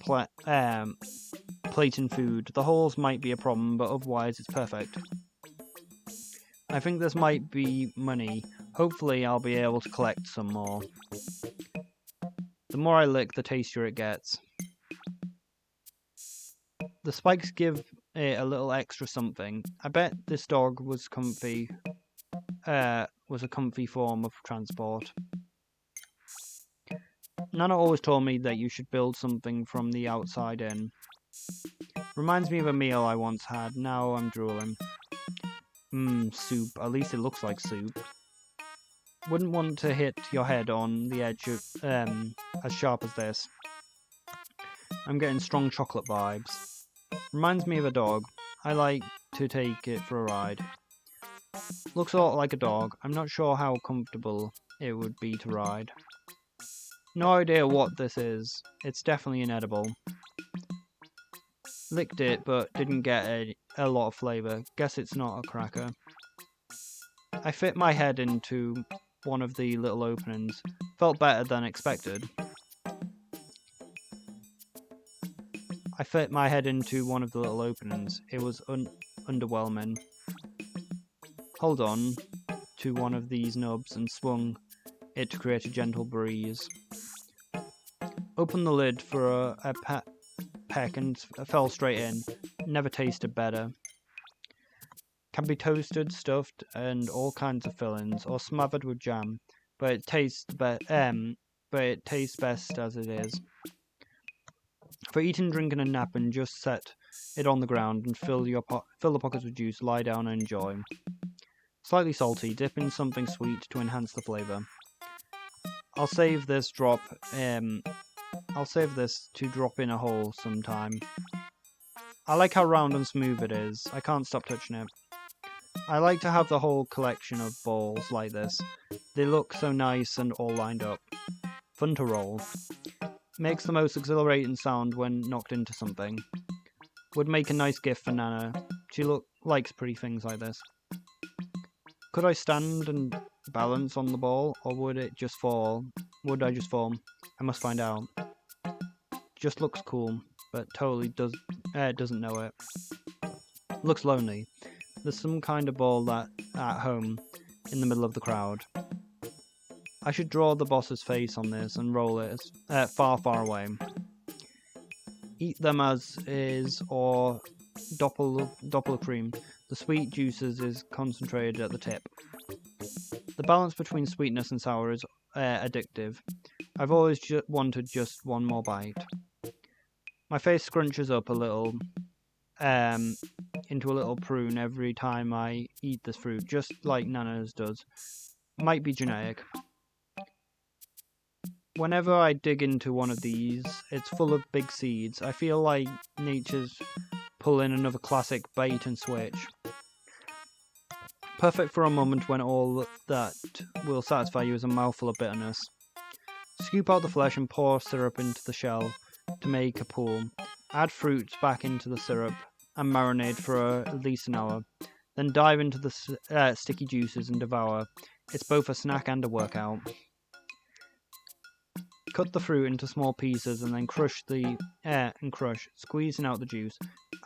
plating food. The holes might be a problem, but otherwise it's perfect. I think this might be money. Hopefully I'll be able to collect some more. The more I lick, the tastier it gets. The spikes give it a little extra something. I bet this dog was comfy. Was a comfy form of transport. Nana always told me that you should build something from the outside in. Reminds me of a meal I once had. Now I'm drooling. Soup. At least it looks like soup. Wouldn't want to hit your head on the edge of, as sharp as this. I'm getting strong chocolate vibes. Reminds me of a dog. I like to take it for a ride. Looks a lot like a dog. I'm not sure how comfortable it would be to ride. No idea what this is. It's definitely inedible. Licked it, but didn't get a lot of flavour. Guess it's not a cracker. I fit my head into one of the little openings. Felt better than expected. I fit my head into one of the little openings. It was underwhelming. Hold on to one of these nubs and swung it to create a gentle breeze. Opened the lid for a peck and fell straight in. Never tasted better. Can be toasted, stuffed, and all kinds of fillings, or smothered with jam, but it tastes best as it is. For eating, drinking, and napping, just set it on the ground and fill the pockets with juice. Lie down and enjoy. Slightly salty. Dip in something sweet to enhance the flavour. I'll save this to drop in a hole sometime. I like how round and smooth it is. I can't stop touching it. I like to have the whole collection of balls like this. They look so nice and all lined up. Fun to roll. Makes the most exhilarating sound when knocked into something. Would make a nice gift for Nana. She likes pretty things like this. Could I stand and balance on the ball, or would I just fall? I must find out. Just looks cool, but totally doesn't know it. Looks lonely. There's some kind of ball that at home in the middle of the crowd. I should draw the boss's face on this and roll it far, far away. Eat them as is, or doppel cream. The sweet juices is concentrated at the tip. The balance between sweetness and sour is addictive. I've always wanted just one more bite. My face scrunches up a little, into a little prune every time I eat this fruit, just like Nana's does. Might be genetic. Whenever I dig into one of these, it's full of big seeds. I feel like nature's pulling another classic bait and switch. Perfect for a moment when all that will satisfy you is a mouthful of bitterness. Scoop out the flesh and pour syrup into the shell to make a pool. Add fruits back into the syrup and marinate for at least an hour. Then dive into the sticky juices and devour. It's both a snack and a workout. Cut the fruit into small pieces and then crush, squeezing out the juice.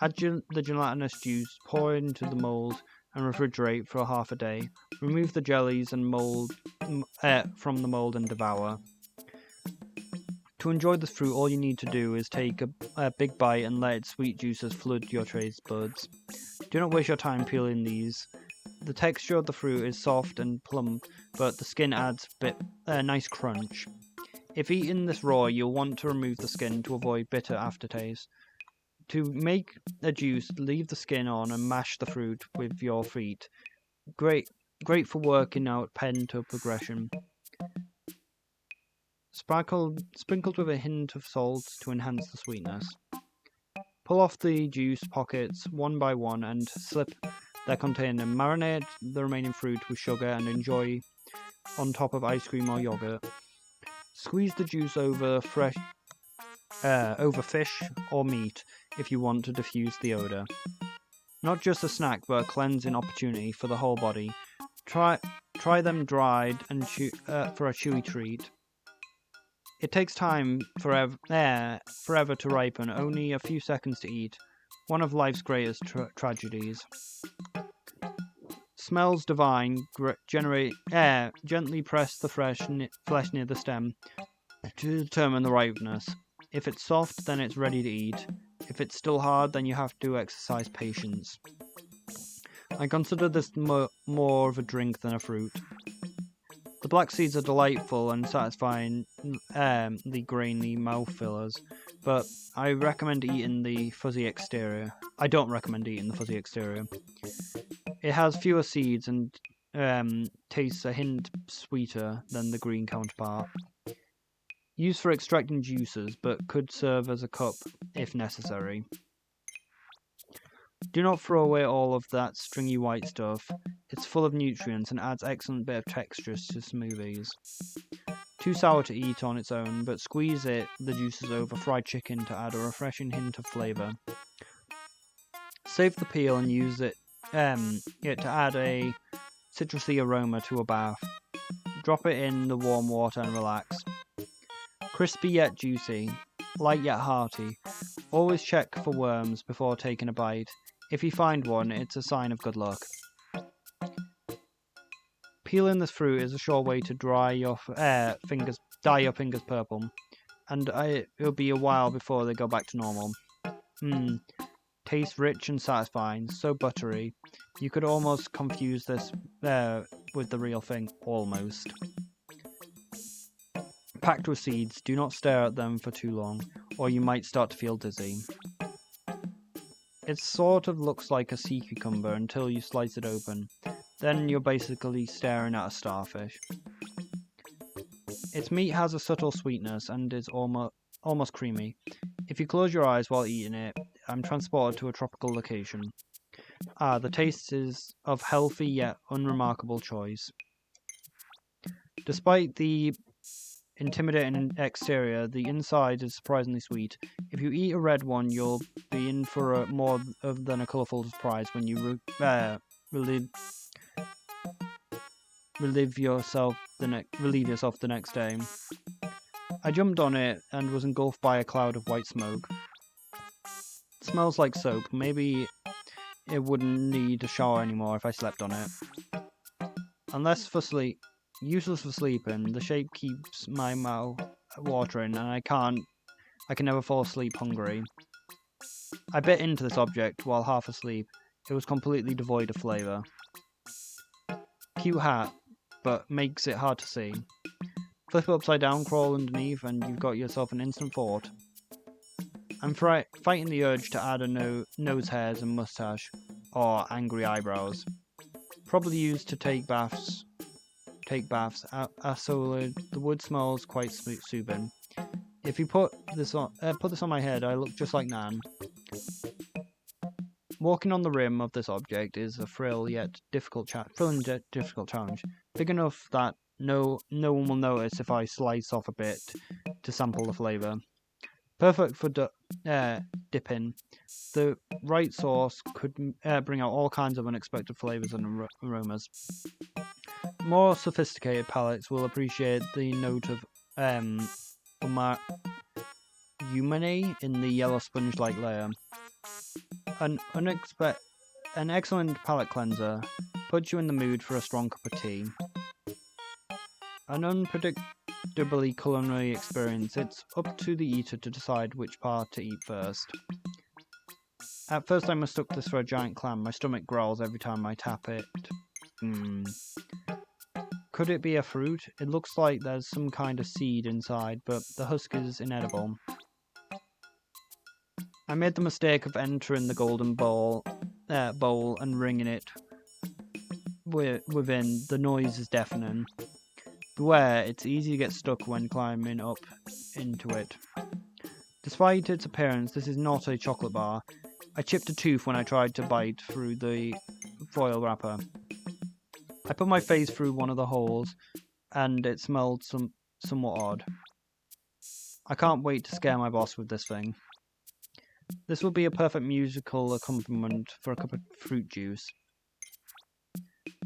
Add the gelatinous juice, pour it into the mold and refrigerate for half a day. Remove the jellies and mold from the mold and devour. To enjoy this fruit, all you need to do is take a big bite and let its sweet juices flood your taste buds. Do not waste your time peeling these. The texture of the fruit is soft and plump, but the skin adds a nice crunch. If eaten this raw, you'll want to remove the skin to avoid bitter aftertaste. To make a juice, leave the skin on and mash the fruit with your feet. Great for working out pent-up aggression. Sprinkled with a hint of salt to enhance the sweetness. Pull off the juice pockets one by one and slip their container. Marinate the remaining fruit with sugar and enjoy on top of ice cream or yogurt. Squeeze the juice over fish or meat if you want to diffuse the odor. Not just a snack, but a cleansing opportunity for the whole body. Try them dried and for a chewy treat. It takes time forever to ripen, only a few seconds to eat. One of life's greatest tragedies. Smells divine. Gently press the flesh near the stem to determine the ripeness. If it's soft, then it's ready to eat. If it's still hard, then you have to exercise patience. I consider this more of a drink than a fruit. The black seeds are delightful and satisfying, the grainy mouth fillers, but I recommend eating the fuzzy exterior. I don't recommend eating the fuzzy exterior. It has fewer seeds and tastes a hint sweeter than the green counterpart. Used for extracting juices, but could serve as a cup if necessary. Do not throw away all of that stringy white stuff. It's full of nutrients and adds excellent bit of textures to smoothies. Too sour to eat on its own, but squeeze the juices over fried chicken to add a refreshing hint of flavour. Save the peel and use it to add a citrusy aroma to a bath. Drop it in the warm water and relax. Crispy yet juicy, light yet hearty. Always check for worms before taking a bite. If you find one, it's a sign of good luck. Peeling this fruit is a sure way to dye your fingers purple, and it'll be a while before they go back to normal. Tastes rich and satisfying, so buttery. You could almost confuse this with the real thing, almost. Packed with seeds, do not stare at them for too long, or you might start to feel dizzy. It sort of looks like a sea cucumber until you slice it open. Then you're basically staring at a starfish. Its meat has a subtle sweetness and is almost creamy. If you close your eyes while eating it, I'm transported to a tropical location. The taste is of healthy yet unremarkable choice. Despite the intimidating exterior, the inside is surprisingly sweet. If you eat a red one, you'll be in for more than a colourful surprise when you relieve yourself the next day. I jumped on it and was engulfed by a cloud of white smoke. It smells like soap. Maybe it wouldn't need a shower anymore if I slept on it. Useless for sleeping, the shape keeps my mouth watering and I can never fall asleep hungry. I bit into this object while half asleep. It was completely devoid of flavour. Cute hat, but makes it hard to see. Flip it upside down, crawl underneath, and you've got yourself an instant fort. I'm fighting the urge to add a nose hairs and mustache, or angry eyebrows. Probably used to take baths. Are solid. The wood smells quite soothing. If you put this on my head, I look just like Nan. Walking on the rim of this object is a thrilling yet difficult challenge. Big enough that no one will notice if I slice off a bit to sample the flavour. Perfect for dipping. The right sauce could bring out all kinds of unexpected flavours and aromas. More sophisticated palates will appreciate the note of umami in the yellow sponge-like layer. An excellent palate cleanser puts you in the mood for a strong cup of tea. An unpredictably culinary experience. It's up to the eater to decide which part to eat first. At first I mistook this for a giant clam. My stomach growls every time I tap it. Could it be a fruit? It looks like there's some kind of seed inside, but the husk is inedible. I made the mistake of entering the golden bowl and ringing it within. The noise is deafening. Beware, it's easy to get stuck when climbing up into it. Despite its appearance, this is not a chocolate bar. I chipped a tooth when I tried to bite through the foil wrapper. I put my face through one of the holes, and it smelled somewhat odd. I can't wait to scare my boss with this thing. This will be a perfect musical accompaniment for a cup of fruit juice.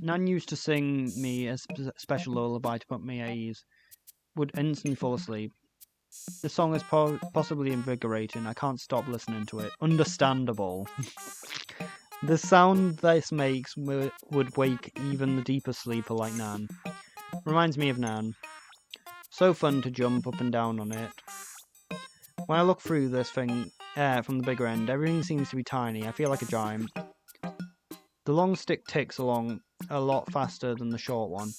Nan used to sing me a special lullaby to put me at ease. Would instantly fall asleep. The song is possibly invigorating. I can't stop listening to it. Understandable. The sound this makes would wake even the deepest sleeper like Nan. Reminds me of Nan. So fun to jump up and down on it. When I look through this thing from the bigger end, everything seems to be tiny. I feel like a giant. The long stick ticks along a lot faster than the short one.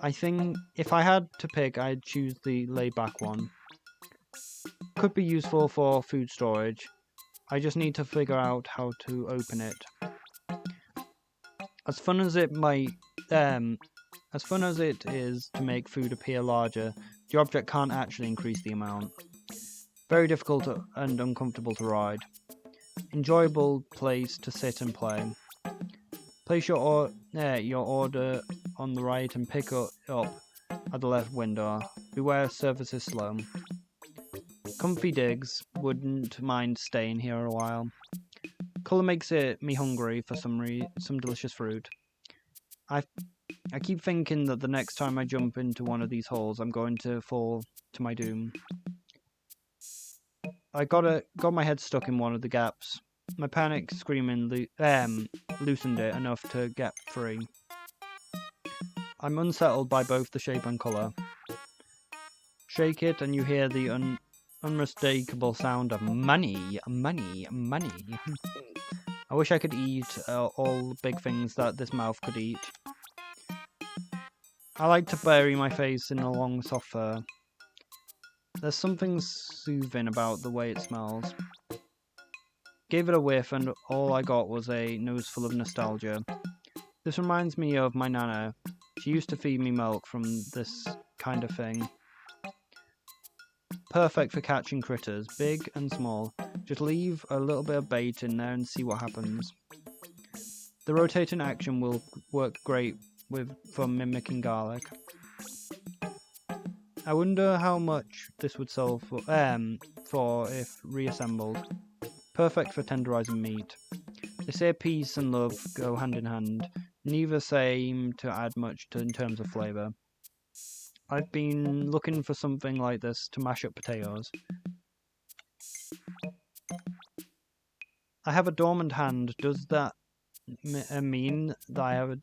I think if I had to pick, I'd choose the laid-back one. Could be useful for food storage. I just need to figure out how to open it. As fun as it is to make food appear larger, the object can't actually increase the amount. Very difficult and uncomfortable to ride. Enjoyable place to sit and play. Place your order on the right and pick it up at the left window. Beware surface is slow. Comfy digs, wouldn't mind staying here a while. Colour makes me hungry for some delicious fruit. I keep thinking that the next time I jump into one of these holes, I'm going to fall to my doom. I got my head stuck in one of the gaps. My panic screaming loosened it enough to get free. I'm unsettled by both the shape and colour. Shake it and you hear the unmistakable sound of money, money, money. I wish I could eat all the big things that this mouth could eat. I like to bury my face in a long soft fur. There's something soothing about the way it smells. Gave it a whiff and all I got was a nose full of nostalgia. This reminds me of my nana. She used to feed me milk from this kind of thing. Perfect for catching critters, big and small. Just leave a little bit of bait in there and see what happens. The rotating action will work great for mimicking garlic. I wonder how much this would sell for if reassembled. Perfect for tenderizing meat. They say peace and love go hand in hand. Neither seem to add much in terms of flavour. I've been looking for something like this to mash up potatoes. I have a dormant hand. Does that mean that I have a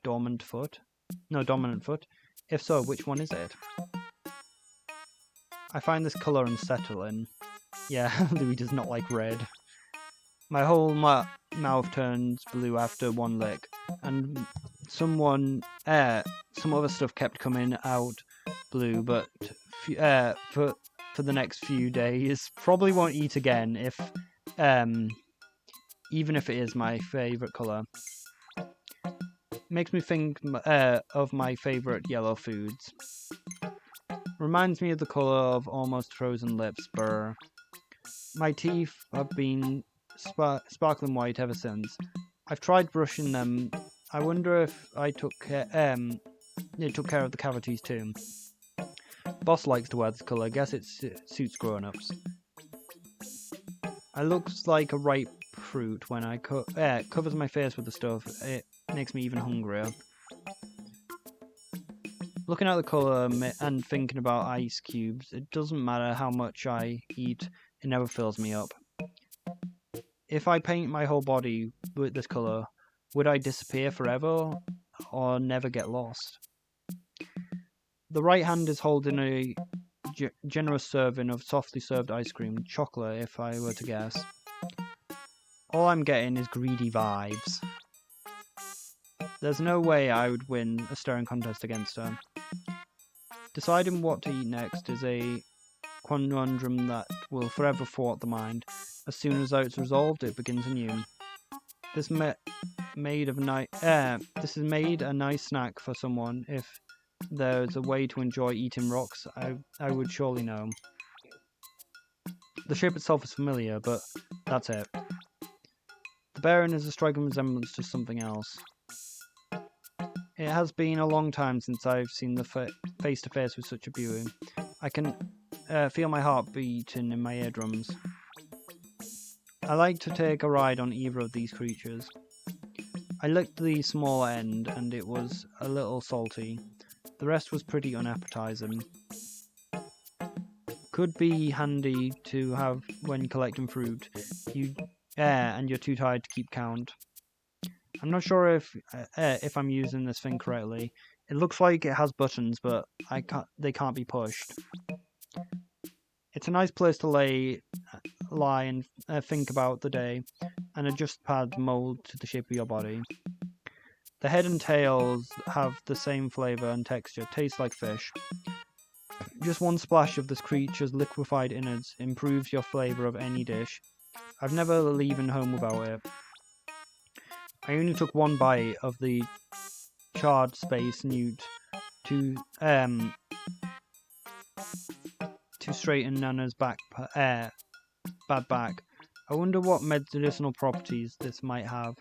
dominant foot? If so, which one is it? I find this colour unsettling. Yeah, Louis does not like red. My whole mouth turns blue after one lick, and some other stuff kept coming out blue, but for the next few days, probably won't eat again if even if it is my favorite color. Makes me think of my favorite yellow foods. Reminds me of the color of almost frozen lips. Brr. My teeth have been sparkling white ever since. I've tried brushing them. I wonder if it took care of the cavities too. Boss likes to wear this color. Guess it suits grown-ups. It looks like a ripe fruit when I covers my face with the stuff. It makes me even hungrier. Looking at the colour and thinking about ice cubes, it doesn't matter how much I eat, it never fills me up. If I paint my whole body with this colour, would I disappear forever or never get lost? The right hand is holding a generous serving of softly served ice cream, chocolate if I were to guess. All I'm getting is greedy vibes. There's no way I would win a staring contest against her. Deciding what to eat next is a conundrum that will forever thwart the mind. As soon as it's resolved, it begins anew. This is made a nice snack for someone. If there's a way to enjoy eating rocks, I would surely know. The shape itself is familiar, but that's it. The bearing is a striking resemblance to something else. It has been a long time since I've seen the face to face with such a beauty. I can feel my heart beating in my eardrums. I like to take a ride on either of these creatures. I licked the smaller end and it was a little salty. The rest was pretty unappetizing. Could be handy to have when collecting fruit. And you're too tired to keep count. I'm not sure if I'm using this thing correctly. It looks like it has buttons, but they can't be pushed. It's a nice place to lie and think about the day, and adjust pads mold to the shape of your body. The head and tails have the same flavour and texture, taste like fish. Just one splash of this creature's liquefied innards improves your flavour of any dish. I've never leaving home without it. I only took one bite of the charred space newt to straighten Nana's bad back. I wonder what medicinal properties this might have.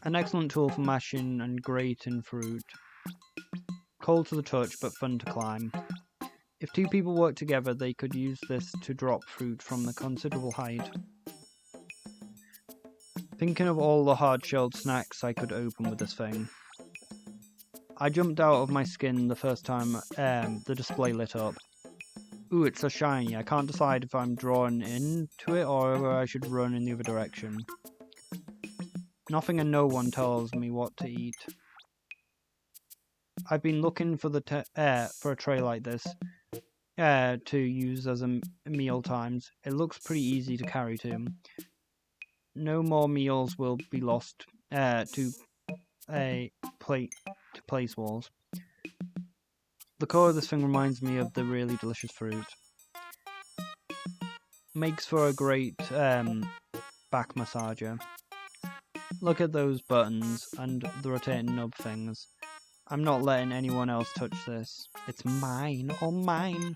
An excellent tool for mashing and grating fruit. Cold to the touch, but fun to climb. If two people work together, they could use this to drop fruit from a considerable height. Thinking of all the hard-shelled snacks I could open with this thing. I jumped out of my skin the first time the display lit up. Ooh, it's so shiny. I can't decide if I'm drawn into it or whether I should run in the other direction. Nothing and no one tells me what to eat. I've been looking for for a tray like this to use as a meal times. It looks pretty easy to carry too. No more meals will be lost to place walls. The colour of this thing reminds me of the really delicious fruit. Makes for a great back massager. Look at those buttons and the rotating knob things. I'm not letting anyone else touch this. It's mine, all mine.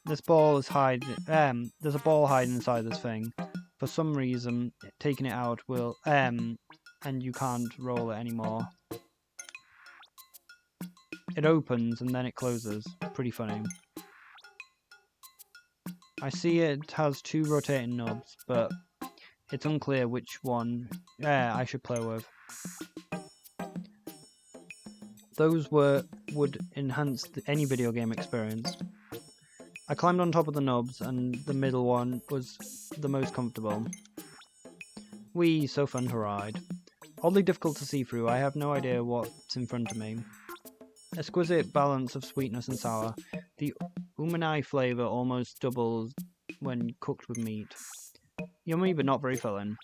This ball is there's a ball hiding inside this thing. For some reason, taking it out will and you can't roll it anymore. It opens and then it closes. Pretty funny. I see it has two rotating knobs, but it's unclear which one I should play with. Those would enhance any video game experience. I climbed on top of the knobs, and the middle one was the most comfortable. Whee, so fun to ride. Oddly difficult to see through, I have no idea what's in front of me. Exquisite balance of sweetness and sour. The umami flavour almost doubles when cooked with meat. Yummy but not very filling.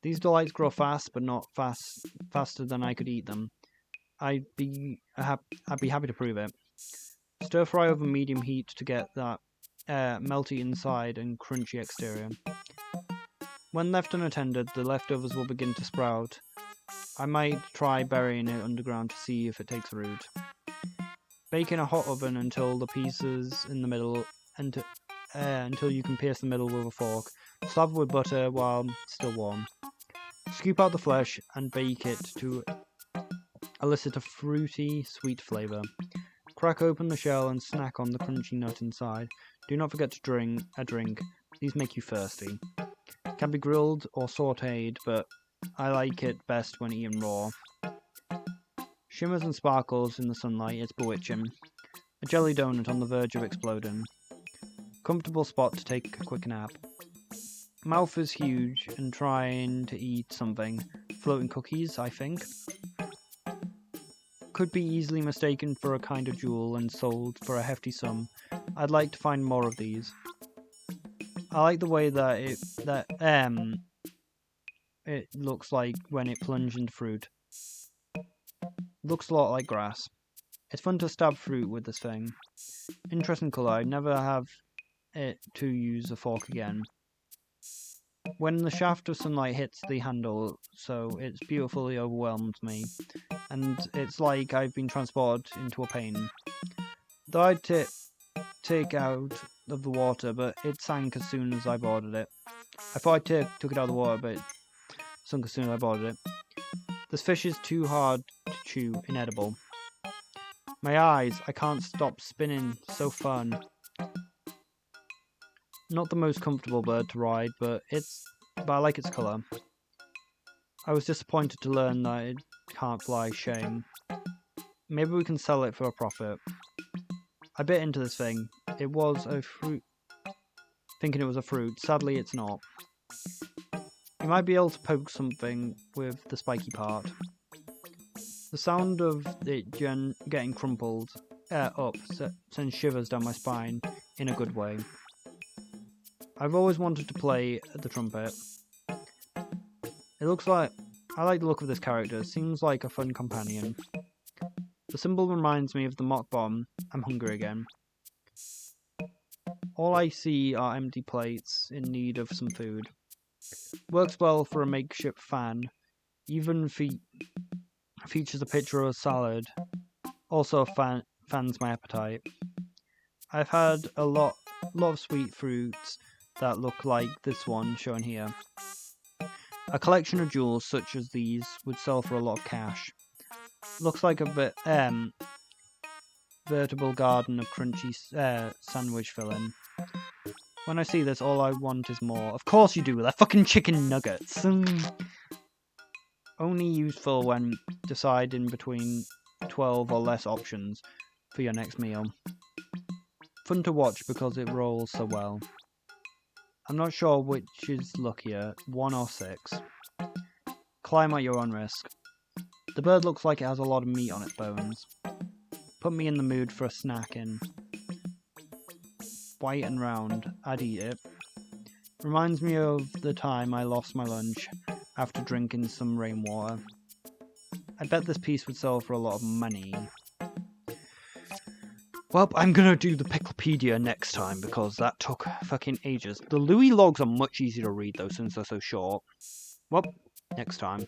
These delights grow fast but not faster than I could eat them. I'd be happy to prove it. Stir fry over medium heat to get that melty inside and crunchy exterior. When left unattended, the leftovers will begin to sprout. I might try burying it underground to see if it takes root. Bake in a hot oven until the pieces in the middle, until you can pierce the middle with a fork. Slather with butter while still warm. Scoop out the flesh and bake it to elicit a fruity, sweet flavour. Crack open the shell and snack on the crunchy nut inside. Do not forget to drink. These make you thirsty. Can be grilled or sautéed, but I like it best when eaten raw. Shimmers and sparkles in the sunlight, it's bewitching. A jelly donut on the verge of exploding. Comfortable spot to take a quick nap. Mouth is huge and trying to eat something. Floating cookies, I think. Could be easily mistaken for a kind of jewel and sold for a hefty sum. I'd like to find more of these. I like the way that it looks like when it plunged into fruit. Looks a lot like grass. It's fun to stab fruit with this thing. Interesting colour. I'd never have it to use a fork again. When the shaft of sunlight hits the handle, so it's beautifully overwhelmed me, and it's like I've been transported into a painting. Though I'd take out of the water, but it sank as soon as I boarded it. I thought I took it out of the water, but it sunk as soon as I boarded it. This fish is too hard to chew, inedible. My eyes, I can't stop spinning, so fun. Not the most comfortable bird to ride, but I like its colour. I was disappointed to learn that it can't fly, shame. Maybe we can sell it for a profit. I bit into this thing. It was a fruit. Thinking it was a fruit. Sadly, it's not. You might be able to poke something with the spiky part. The sound of it getting crumpled up sends shivers down my spine in a good way. I've always wanted to play the trumpet. I like the look of this character. Seems like a fun companion. The symbol reminds me of the mock bomb. I'm hungry again. All I see are empty plates in need of some food. Works well for a makeshift fan. Even features a picture of a salad. Also fans my appetite. I've had a lot of sweet fruits that look like this one shown here. A collection of jewels such as these would sell for a lot of cash. Looks like a veritable garden of crunchy sandwich filling. When I see this, all I want is more. Of course you do, they're fucking chicken nuggets. Only useful when deciding between 12 or less options for your next meal. Fun to watch because it rolls so well. I'm not sure which is luckier, 1 or 6. Climb at your own risk. The bird looks like it has a lot of meat on its bones. Put me in the mood for a snacking. White and round, I'd eat it. Reminds me of the time I lost my lunch after drinking some rainwater. I bet this piece would sell for a lot of money. Well, I'm gonna do the Picklepedia next time because that took fucking ages. The Louis logs are much easier to read though since they're so short. Well, next time.